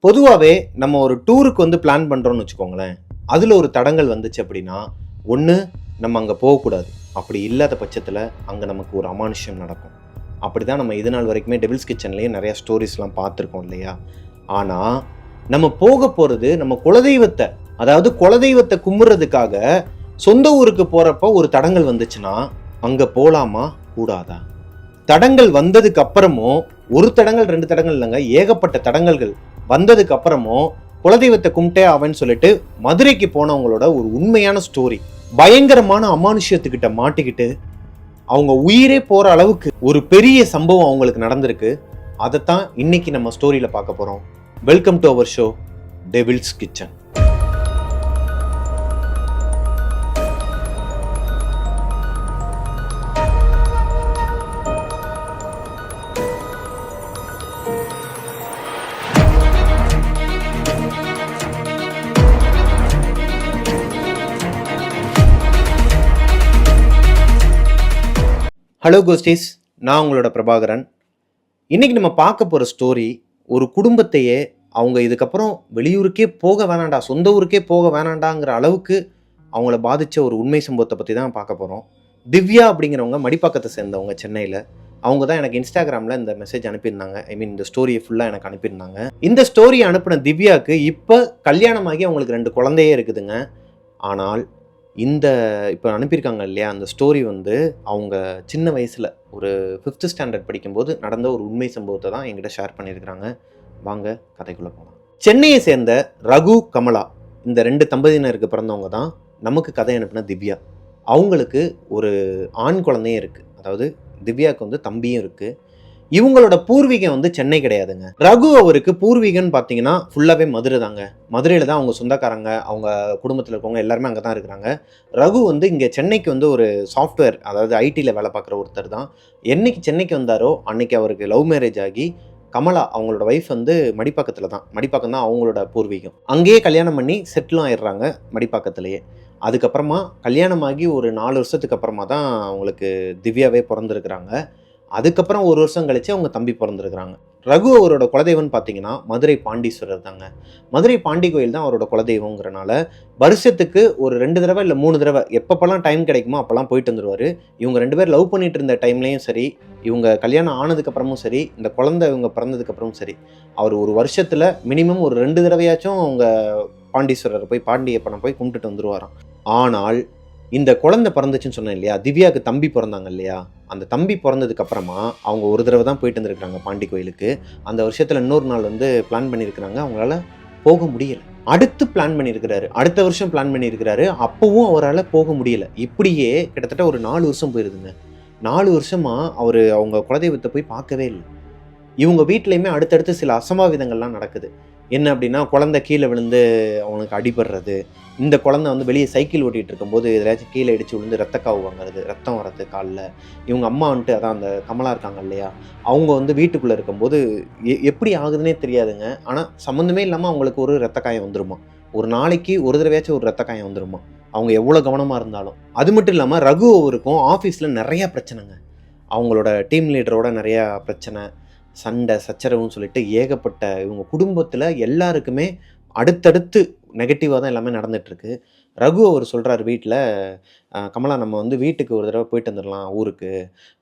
பொதுவாகவே நம்ம ஒரு டூருக்கு வந்து பிளான் பண்ணுறோன்னு வச்சுக்கோங்களேன். அதில் ஒரு தடங்கள் வந்துச்சு அப்படின்னா, ஒன்று நம்ம அங்கே போகக்கூடாது. அப்படி இல்லாத பட்சத்தில் அங்கே நமக்கு ஒரு அமானுஷ்யம் நடக்கும். அப்படி தான் நம்ம இது நாள் வரைக்குமே டெவில்ஸ் கிச்சன்லேயே நிறையா ஸ்டோரிஸ்லாம் பார்த்துருக்கோம் இல்லையா? ஆனால் நம்ம போக போகிறது நம்ம குலதெய்வத்தை, அதாவது குலதெய்வத்தை கும்பிட்றதுக்காக சொந்த ஊருக்கு போகிறப்ப ஒரு தடங்கள் வந்துச்சுன்னா அங்கே போகலாமா கூடாதா? தடங்கள் வந்ததுக்கு அப்புறமும் ஒரு தடங்கள் 2 தடங்கள் இல்லைங்க, ஏகப்பட்ட தடங்கல்கள் வந்ததுக்கு அப்புறமும் குலதெய்வத்தை கும்பிட்டே ஆவேன்னு சொல்லிட்டு மதுரைக்கு போனவங்களோட ஒரு உண்மையான ஸ்டோரி. பயங்கரமான அமானுஷ்யத்துக்கிட்ட மாட்டிக்கிட்டு அவங்க உயிரே போற அளவுக்கு ஒரு பெரிய சம்பவம் அவங்களுக்கு நடந்திருக்கு. அதைத்தான் இன்னைக்கு நம்ம ஸ்டோரியில பார்க்க போறோம். Welcome to our show devil's kitchen. Hello ghosties, நான் உங்களோட பிரபாகரன். இன்றைக்கி நம்ம பார்க்க போகிற ஸ்டோரி ஒரு குடும்பத்தையே அவங்க இதுக்கப்புறம் வெளியூருக்கே போக வேணாண்டா, சொந்த ஊருக்கே போக வேணாண்டாங்கிற அளவுக்கு அவங்கள பாதித்த ஒரு உண்மை சம்பவத்தை பற்றி தான் பார்க்க போகிறோம். திவ்யா அப்படிங்கிறவங்க மடிப்பாக்கத்தை சேர்ந்தவங்க, சென்னையில். அவங்க தான் எனக்கு இன்ஸ்டாகிராமில் இந்த மெசேஜ் அனுப்பியிருந்தாங்க. இந்த ஸ்டோரியை ஃபுல்லாக எனக்கு அனுப்பியிருந்தாங்க. இந்த ஸ்டோரியை அனுப்பின திவ்யாவுக்கு இப்போ கல்யாணமாகி அவங்களுக்கு 2 குழந்தையே இருக்குதுங்க. ஆனால் இப்போ அனுப்பியிருக்காங்க இல்லையா, அந்த ஸ்டோரி வந்து அவங்க சின்ன வயசில் ஒரு 5th ஸ்டாண்டர்ட் படிக்கும்போது நடந்த ஒரு உண்மை சம்பவத்தை தான் என்கிட்ட ஷேர் பண்ணியிருக்கிறாங்க. வாங்க கதைக்குள்ளே போகலாம். சென்னையை சேர்ந்த ரகு, கமலா இந்த 2 தம்பதியினருக்கு பிறந்தவங்க தான் நமக்கு கதை அனுப்பின திவ்யா. அவங்களுக்கு ஒரு ஆண் குழந்தையும் இருக்குது, அதாவது திவ்யாவுக்கு வந்து தம்பியும் இருக்குது. இவங்களோட பூர்வீகம் வந்து சென்னை கிடையாதுங்க. ரகு அவருக்கு பூர்வீகம்னு பார்த்தீங்கன்னா ஃபுல்லாகவே மதுரை தாங்க. மதுரையில் தான் அவங்க சொந்தக்காரங்க, அவங்க குடும்பத்தில் இருக்கவங்க எல்லாருமே அங்கே தான் இருக்கிறாங்க. ரகு வந்து இங்கே சென்னைக்கு வந்து ஒரு சாஃப்ட்வேர், அதாவது ஐடியில் வேலை பார்க்குற ஒருத்தர் தான். என்னைக்கு சென்னைக்கு வந்தாரோ அன்னைக்கு அவருக்கு லவ் மேரேஜ் ஆகி கமலா அவங்களோட ஒய்ஃப் வந்து மடிப்பாக்கத்தில் தான், மடிப்பாக்கம் தான் அவங்களோட பூர்வீகம். அங்கேயே கல்யாணம் பண்ணி செட்டிலும் ஆயிடுறாங்க மடிப்பாக்கத்திலேயே. அதுக்கப்புறமா கல்யாணமாகி ஒரு 4 வருஷத்துக்கு அப்புறமா தான் அவங்களுக்கு திவ்யாவே பிறந்திருக்கிறாங்க. அதுக்கப்புறம் 1 வருஷம் கழிச்சு அவங்க தம்பி பிறந்திருக்கிறாங்க. ரகு அவரோட குலதெய்வம்னு பார்த்தீங்கன்னா மதுரை பாண்டீஸ்வரர் தாங்க. மதுரை பாண்டி கோயில் தான் அவரோட குலதெய்வங்கிறனால வருஷத்துக்கு ஒரு 2 தடவை இல்லை 3 தடவை எப்பப்பெல்லாம் டைம் கிடைக்குமோ அப்போல்லாம் போயிட்டு வந்துடுவார். இவங்க 2 பேர் லவ் பண்ணிட்டு இருந்த டைம்லையும் சரி, இவங்க கல்யாணம் ஆனதுக்கப்புறமும் சரி, இந்த குழந்தை இவங்க பிறந்ததுக்கப்புறமும் சரி, அவர் ஒரு வருஷத்தில் மினிமம் ஒரு 2 தடவையாச்சும் அவங்க பாண்டீஸ்வரர் போய் பாண்டியப்பனை போய் கும்பிட்டுட்டு வந்துடுவாராம். ஆனால் இந்த குழந்தை பிறந்துச்சுன்னு சொன்னேன் இல்லையா, திவ்யாவுக்கு தம்பி பிறந்தாங்க இல்லையா, அந்த தம்பி பிறந்ததுக்கு அப்புறமா அவங்க ஒரு தடவை தான் போயிட்டு வந்துருக்காங்க பாண்டி கோயிலுக்கு. அந்த வருஷத்தில் இன்னொரு நாள் வந்து பிளான் பண்ணியிருக்கிறாங்க, அவங்களால போக முடியலை. அடுத்து பிளான் பண்ணியிருக்கிறாரு, அடுத்த வருஷம் பிளான் பண்ணியிருக்கிறாரு, அப்பவும் அவரால் போக முடியலை. இப்படியே கிட்டத்தட்ட ஒரு 4 வருஷம் போயிருதுங்க. 4 வருஷமாக அவர் அவங்க குலதெய்வத்தை போய் பார்க்கவே இல்லை. இவங்க வீட்லேயுமே அடுத்தடுத்து சில அசம்பாவிதங்கள்லாம் நடக்குது. என்ன அப்படின்னா, குழந்தை கீழே விழுந்து அவனுக்கு அடிபடுறது, இந்த குழந்தை வந்து வெளியே சைக்கிள் ஓட்டிகிட்டு இருக்கும்போது எதாச்சும் கீழே இடித்து விழுந்து ரத்தக்காவு வாங்குறது, ரத்தம் வர்றது காலில். இவங்க அம்மா வந்துட்டு, அதான் அந்த கமலா இருக்காங்க இல்லையா, அவங்க வந்து வீட்டுக்குள்ளே இருக்கும்போது எப்படி ஆகுதுன்னே தெரியாதுங்க. ஆனால் சம்மந்தமே இல்லாமல் அவங்களுக்கு ஒரு ரத்த காயம் வந்துருமா, ஒரு நாளைக்கு ஒரு தடவையாச்சும் ஒரு ரத்த காயம் வந்துருமா, அவங்க எவ்வளோ கவனமாக இருந்தாலும். அது மட்டும் இல்லாமல் ரகு அவருக்கும் ஆஃபீஸில் நிறையா பிரச்சனைங்க. அவங்களோட டீம் லீடரோட நிறையா பிரச்சனை, சண்டை சச்சரவுன்னு சொல்லிட்டு ஏகப்பட்ட இவங்க குடும்பத்தில் எல்லாருக்குமே அடுத்தடுத்து நெகட்டிவாக தான் எல்லாமே நடந்துகிட்ருக்கு. ரகு அவர் சொல்கிறார் வீட்டில், கமலா நம்ம வந்து வீட்டுக்கு ஒரு தடவை போயிட்டு வந்துடலாம், ஊருக்கு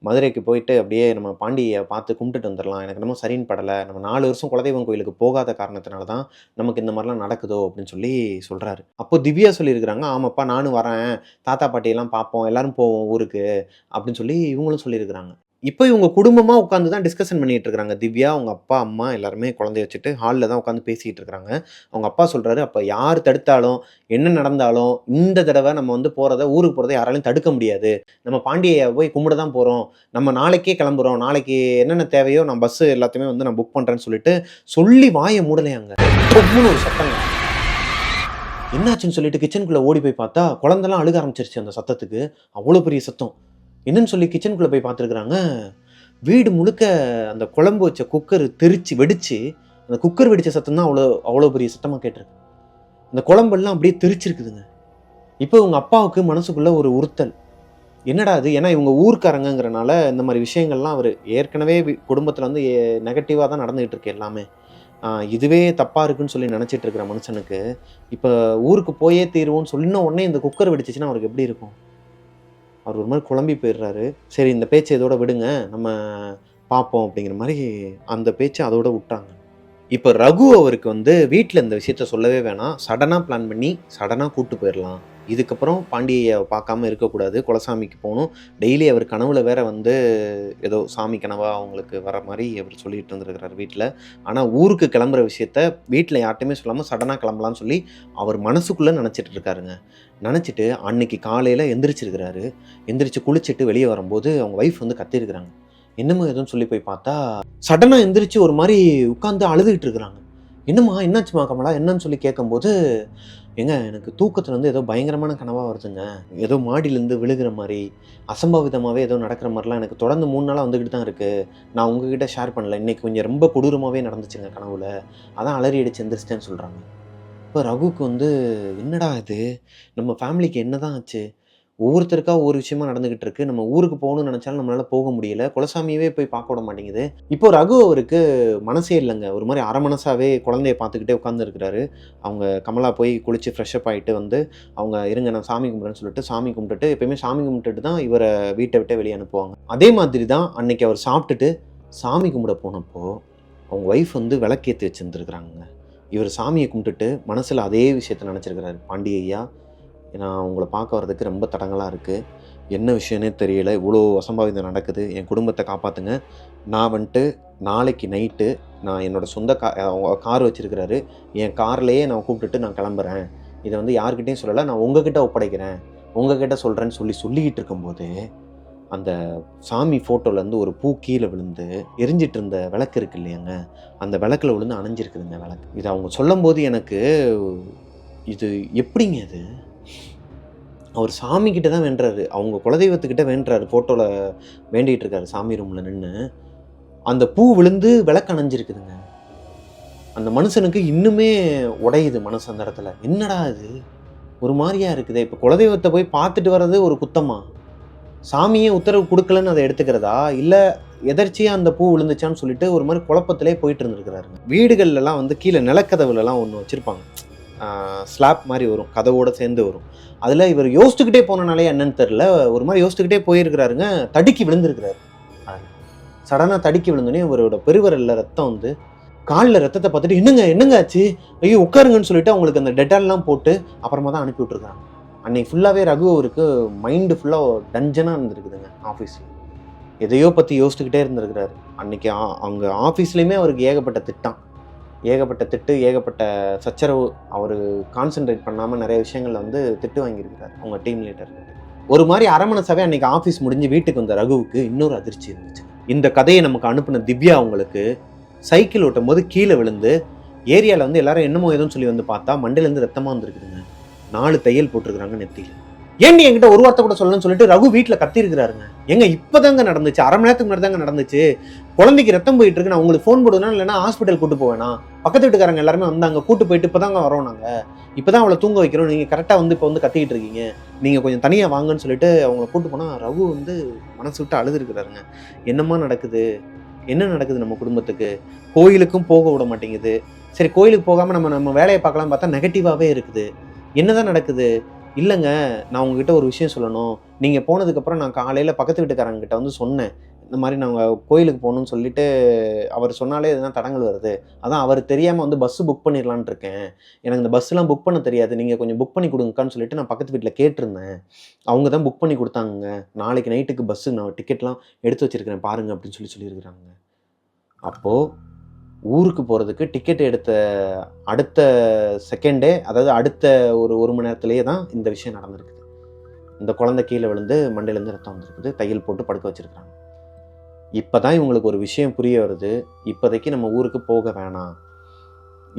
மதுரைக்கு போயிட்டு அப்படியே நம்ம பாண்டியை பார்த்து கும்பிட்டுட்டு வந்துடலாம், எனக்கு நம்ம சரின்னு படலை, நம்ம 4 வருஷம் குலதெய்வம் கோயிலுக்கு போகாத காரணத்தினால தான் நமக்கு இந்த மாதிரிலாம் நடக்குதோ அப்படின்னு சொல்லி சொல்கிறாரு. அப்போ திவ்யா சொல்லியிருக்கிறாங்க, ஆமாப்பா நானும் வரேன், தாத்தா பாட்டியெல்லாம் பார்ப்போம், எல்லோரும் போவோம் ஊருக்கு அப்படின்னு சொல்லி இவங்களும் சொல்லியிருக்கிறாங்க. இப்போ இவங்க குடும்பமாக உட்காந்து தான் டிஸ்கஷன் பண்ணிகிட்டு இருக்கிறாங்க. திவ்யா, அவங்க அப்பா அம்மா எல்லாருமே குழந்தைய வச்சுட்டு ஹாலில் தான் உட்காந்து பேசிகிட்டு இருக்கிறாங்க. அவங்க அப்பா சொல்கிறாரு, அப்போ யார் தடுத்தாலும் என்ன நடந்தாலும் இந்த தடவை நம்ம வந்து ஊருக்கு போகிறத யாராலையும் தடுக்க முடியாது, நம்ம பாண்டியை போய் கும்பிட தான் போகிறோம், நம்ம நாளைக்கே கிளம்புறோம், நாளைக்கு என்னென்ன தேவையோ நான் பஸ்ஸு எல்லாத்தையுமே வந்து நான் புக் பண்ணுறேன்னு சொல்லிட்டு சொல்லி வாயை மூடலையாங்க. ஒவ்வொரு ஒரு சத்தங்க என்னாச்சுன்னு சொல்லிட்டு கிச்சனுக்குள்ளே ஓடி போய் பார்த்தா குழந்தெல்லாம் அழுக ஆரம்பிச்சிருச்சு அந்த சத்தத்துக்கு. அவ்வளோ பெரிய சத்தம். என்னன்னு சொல்லி கிச்சனுக்குள்ளே போய் பார்த்துருக்குறாங்க, வீடு முழுக்க அந்த குழம்பு வச்ச குக்கர் வெடிச்சு, அந்த குக்கர் வெடித்த சத்தம் தான் அவ்வளோ பெரிய சத்தமாக கேட்டிருக்கு. அந்த குழம்பெல்லாம் அப்படியே தெரிச்சிருக்குதுங்க. இப்போ இவங்க அப்பாவுக்கு மனசுக்குள்ளே ஒரு உறுத்தல், என்னடா அது, ஏன்னா இவங்க ஊர்க்காரங்கிறனால இந்த மாதிரி விஷயங்கள்லாம் அவர் ஏற்கனவே குடும்பத்தில் வந்து நெகட்டிவாக தான் நடந்துகிட்டு இருக்கு எல்லாமே. இதுவே தப்பாக இருக்குன்னு சொல்லி நினச்சிட்டு இருக்கிற மனுஷனுக்கு இப்போ ஊருக்கு போயே தீருவோன்னு சொல்லின உடனே இந்த குக்கர் வெடிச்சிச்சுன்னா அவருக்கு எப்படி இருக்கும்? அவர் ஒரு மாதிரி குழம்பி போயிடுறாரு. சரி இந்த பேச்சை இதோட விடுங்க, நம்ம பார்ப்போம் அப்படிங்கிற மாதிரி அந்த பேச்சை அதோட விட்டாங்க. இப்போ ரகு அவருக்கு வந்து வீட்டில் இந்த விஷயத்த சொல்லவே வேணாம். சடனாக பிளான் பண்ணி சடனாக கூட்டு போயிடலாம். இதுக்கப்புறம் பாண்டியை பார்க்காம இருக்கக்கூடாது. குலசாமிக்கு போகணும். டெய்லி அவர் கனவுல வேற வந்து ஏதோ சாமி கனவா அவங்களுக்கு வர மாதிரி அவர் சொல்லிட்டு இருந்திருக்கிறார் வீட்டில். ஆனால் ஊருக்கு கிளம்புற விஷயத்த வீட்டில் யார்ட்டையுமே சொல்லாமல் சடனாக கிளம்பலான்னு சொல்லி அவர் மனசுக்குள்ளே நினச்சிட்டு இருக்காருங்க. நினச்சிட்டு அன்னைக்கு காலையில் எந்திரிச்சிருக்கிறாரு. எந்திரிச்சு குளிச்சுட்டு வெளியே வரும்போது அவங்க ஒய்ஃப் வந்து கத்திருக்கிறாங்க. என்னம்மா எதுவும் சொல்லி போய் பார்த்தா சடனாக எந்திரிச்சு ஒரு மாதிரி உட்காந்து அழுதுகிட்டு இருக்கிறாங்க. என்னம்மா என்னாச்சுமா கமலா என்னன்னு சொல்லி கேட்கும்போது, ஏங்க எனக்கு தூக்கத்துலேருந்து ஏதோ பயங்கரமான கனவாக வருதுங்க. ஏதோ மாடியிலேருந்து விழுகிற மாதிரி அசம்பாவிதமாகவே ஏதோ நடக்கிற மாதிரிலாம் எனக்கு தொடர்ந்து 3 நாளாக வந்துக்கிட்டு தான் இருக்குது. நான் உங்ககிட்ட ஷேர் பண்ணல. இன்றைக்கி கொஞ்சம் ரொம்ப கொடூரமாகவே நடந்துச்சுங்க கனவுல. அதான் அலறி அடிச்சு எந்திரிச்சிட்டேன்னு சொல்கிறாங்க. இப்போ ரகுவுக்கு வந்து என்னடா இது, நம்ம ஃபேமிலிக்கு என்ன தான் ஆச்சு? ஒவ்வொருத்தருக்கா ஒவ்வொரு விஷயமா நடந்துகிட்டு இருக்கு. நம்ம ஊருக்கு போகணும்னு நினைச்சாலும் நம்மளால போக முடியல. குலசாமியவே போய் பார்க்க விட மாட்டேங்குது. இப்போ ரகு அவருக்கு மனசே இல்லங்க. ஒரு மாரி அரை மனசாவே குழந்தைய பார்த்துக்கிட்டே உட்கார்ந்துருக்கிறாரு. அவங்க கமலா போய் குளிச்சு ஃப்ரெஷ் அப் ஆயிட்டு வந்து, அவங்க இருங்க நான் சாமி கும்பிட்றேன்னு சொல்லிட்டு சாமி கும்பிட்டுட்டு எப்பயுமே சாமி கும்பிட்டுட்டு தான் இவர வீட்ட விட்டே வெளிய அனுப்புவாங்க. அதே மாதிரி தான் அன்னைக்கு அவர் சாப்பிட்டுட்டு சாமி கும்பிட போனப்போ, அவங்க ஒய்ஃப் வந்து விளக்கேத்தி வச்சிருந்துருக்காங்கங்க. இவர் சாமிய கும்பிட்டுட்டு மனசுல அதே விஷயத்த நினைச்சிருக்கிறாரு. பாண்டி ஐயா, நான் உங்கள பார்க்க வர்றதுக்கு ரொம்ப தடங்கலா இருக்குது. என்ன விஷயம்னே தெரியல. இவ்வளோ அசம்பாவிதம் நடக்குது. என் குடும்பத்த காப்பாத்துங்க. நான் வந்துட்டு நாளைக்கு நைட்டு நான் என்னோட சொந்த கார் வச்சிருக்கிறாரு. என் கார்லயே நான் கூப்பிட்டுட்டு நான் கிளம்புறேன். இத வந்து யார்கிட்டயும் சொல்லல. நான் உங்ககிட்ட ஒப்படைக்கிறேன். உங்ககிட்ட சொல்றேன்னு சொல்லிக்கிட்டு இருக்கும்போது, அந்த சாமி ஃபோட்டோலேருந்து ஒரு பூ கீழ விழுந்து, எரிஞ்சிட்டு இருந்த விளக்கு இருக்கு இல்லையாங்க, அந்த விளக்குல விழுந்து அணைஞ்சிருக்குதுங்க விளக்கு. இத அவங்க சொல்லும்போது எனக்கு, இது எப்படிங்க இது? அவர் சாமி கிட்ட தான் வேண்டுறாரு. அவங்க குலதெய்வத்துக்கிட்ட வேண்டுறாரு. ஃபோட்டோல வேண்டிட்டு இருக்காரு சாமி ரூம்ல நின்னு. அந்த பூ விழுந்து விளக்கு அணைஞ்சிருக்குதுங்க. அந்த மனுஷனுக்கு இன்னுமே உடையுது மனசு அந்த இடத்துல. என்னடா இது? ஒரு மாரியா இருக்குதே. இப்ப குலதெய்வத்த போய் பார்த்துட்டு வர்றது ஒரு குத்தமா? சாமியே உத்தரவு குடுக்கலன்னு அத எடுத்துக்கிறதா? இல்ல எதர்ச்சியா அந்த பூ விழுந்துச்சான்னு சொல்லிட்டு ஒரு மாரி குழப்பத்திலே போயிட்டு இருந்திருக்கிறாருங்க. வீடுகள்லாம் வந்து கீழ நிலக்கதவுலலாம் ஒண்ணு வச்சிருப்பாங்க. ஸ்லாப் மாரி வரும். கதவோட சேர்ந்து வரும். அதில இவர் யோசிச்சுக்கிட்டே போனனாலயா என்னன்னு தெரியல. ஒரு மாரி யோசிச்சுக்கிட்டே போயிருக்கிறாருங்க. தடுக்கி விழுந்திருக்கிறாரு. சடனா தடுக்கி விழுந்தோனே இவரோட பெருவிரல்ல ரத்தம் வந்து, கால்ல ரத்தத்த பார்த்துட்டு என்னங்க என்னங்க ஆச்சு? ஐயோ உட்காருங்கன்னு சொல்லிட்டு அவங்களுக்கு அந்த டெட்டால்லாம் போட்டு அப்புறமா தான் அனுப்பி விட்டுருக்காங்க. அன்னைக்கு ஃபுல்லாவே ரகு அவருக்கு மைண்ட் ஃபுல்லா டஞ்சனா இருந்திருக்குதுங்க ஆஃபீஸ்ல. எதையோ பத்தி யோசிச்சுக்கிட்டே இருந்திருக்கிறாரு. அன்னைக்கு அங்க ஆஃபீஸ்லயுமே அவருக்கு ஏகப்பட்ட திட்டம். ஏகப்பட்ட திட்டு, ஏகப்பட்ட சச்சரவு. அவரு கான்சன்ட்ரேட் பண்ணாம நிறைய விஷயங்கள்ல வந்து திட்டு வாங்கியிருக்கிறாரு அவங்க டீம் லீடர் கிட்ட. ஒரு மாதிரி அரை மனசாவே அன்னைக்கு ஆஃபீஸ் முடிஞ்சு வீட்டுக்கு வந்த ரகுவுக்கு இன்னொரு அதிர்ச்சி இருந்துச்சு. இந்த கதையை நமக்கு அனுப்பின திவ்யா அவங்களுக்கு சைக்கிள் ஓட்டும் போது கீழே விழுந்து ஏரியாவில் வந்து எல்லாரும் என்னமோ ஏதோன்னு சொல்லி வந்து பார்த்தா மண்டையிலேருந்து ரத்தமாக வந்துருக்குதுங்க. 4 தையல் போட்டிருக்கிறாங்க நெத்தியில். ஏன்டி என்கிட்ட ஒரு வார்த்தை கூட சொல்லணும்னு சொல்லிட்டு ரகு வீட்டில் கத்திருக்கிறாருங்க. எங்க இப்போதாங்க நடந்துச்சு, அரை மணி நேரத்துக்கு முன்னாடி தாங்க நடந்துச்சு. குழந்தைக்கு ரத்தம் போயிட்டு இருக்கு, நான் உங்களுக்கு ஃபோன் போடுவேனா இல்லைன்னா ஹாஸ்பிட்டல் கூட்டு போவேனா? பக்கத்து வீட்டுக்காரங்க எல்லாருமே வந்தாங்க, கூட்டு போயிட்டு இப்போதாங்க வரோம் நாங்கள். இப்போதான் அவளை தூங்க வைக்கிறோம், நீங்கள் கரெக்டாக வந்து இப்போ வந்து கத்திக்கிட்டு இருக்கீங்க, நீங்கள் கொஞ்சம் தனியாக வாங்கன்னு சொல்லிட்டு அவங்கள கூட்டு போனால் ரகு வந்து மனசு விட்டு அழுதுருக்கிறாருங்க. என்னம்மா நடக்குது, என்ன நடக்குது நம்ம குடும்பத்துக்கு? கோயிலுக்கும் போக விட மாட்டேங்குது. சரி கோயிலுக்கு போகாமல் நம்ம வேலையை பார்க்கலாம் பார்த்தா நெகட்டிவாகவே இருக்குது. என்னதான் நடக்குது? இல்லைங்க, நான் உங்ககிட்ட ஒரு விஷயம் சொல்லணும். நீங்கள் போனதுக்கப்புறம் நான் காலையில் பக்கத்து வீட்டுக்காரங்கிட்ட வந்து சொன்னேன். இந்த மாதிரி நாங்கள் கோயிலுக்கு போகணும்னு சொல்லிட்டு அவர் சொன்னாலே எதுனா தடங்கள் வருது. அதான் அவர் தெரியாமல் வந்து பஸ்ஸு புக் பண்ணிடலான்னு இருக்கேன். எனக்கு இந்த பஸ்ஸெலாம் புக் பண்ண தெரியாது. நீங்கள் கொஞ்சம் புக் பண்ணி கொடுங்கக்கான்னு சொல்லிட்டு நான் பக்கத்து வீட்டில் கேட்டிருந்தேன். அவங்க தான் புக் பண்ணி கொடுத்தாங்க. நாளைக்கு நைட்டுக்கு பஸ்ஸு நான் டிக்கெட்லாம் எடுத்து வச்சுருக்கிறேன் பாருங்க அப்படின்னு சொல்லியிருக்கிறாங்க. அப்போது ஊருக்கு போகிறதுக்கு டிக்கெட் எடுத்த அடுத்த செகண்டே, அதாவது அடுத்த ஒரு மணி நேரத்திலேயே தான் இந்த விஷயம் நடந்திருக்குது. இந்த குழந்தை கீழே விழுந்து மண்டையிலேருந்து ரத்தம் வந்திருக்குது. தையல் போட்டு படுக்க வச்சிருக்காங்க. இப்போ தான் இவங்களுக்கு ஒரு விஷயம் புரிய வருது. இப்போதைக்கு நம்ம ஊருக்கு போக வேணாம்.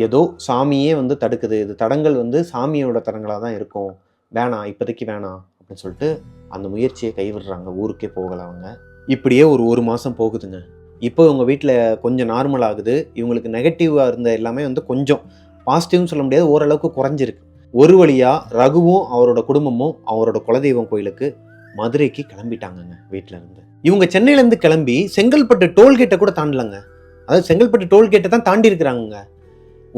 ஏதோ சாமியே வந்து தடுக்குது. இது தடங்கள் வந்து சாமியோட தடங்களாக தான் இருக்கும். வேணாம், இப்போதைக்கு வேணாம் அப்படின்னு சொல்லிட்டு அந்த முயற்சியை கைவிடுறாங்க. ஊருக்கே போகலை அவங்க. இப்படியே ஒரு மாதம் போகுதுங்க. இப்போ இவங்க வீட்டில் கொஞ்சம் நார்மல் ஆகுது. இவங்களுக்கு நெகட்டிவாக இருந்த எல்லாமே வந்து கொஞ்சம் பாசிட்டிவ்னு சொல்ல முடியாது, ஓரளவுக்கு குறைஞ்சிருக்கு. ஒரு வழியாக ரகுவும் அவரோட குடும்பமும் அவரோட குலதெய்வம் கோயிலுக்கு மதுரைக்கு கிளம்பிட்டாங்கங்க வீட்டில் இருந்து. இவங்க சென்னையிலேருந்து கிளம்பி செங்கல்பட்டு டோல்கேட்டை கூட தாண்டலங்க. அதாவது செங்கல்பட்டு டோல்கேட்டை தான் தாண்டி இருக்கிறாங்க.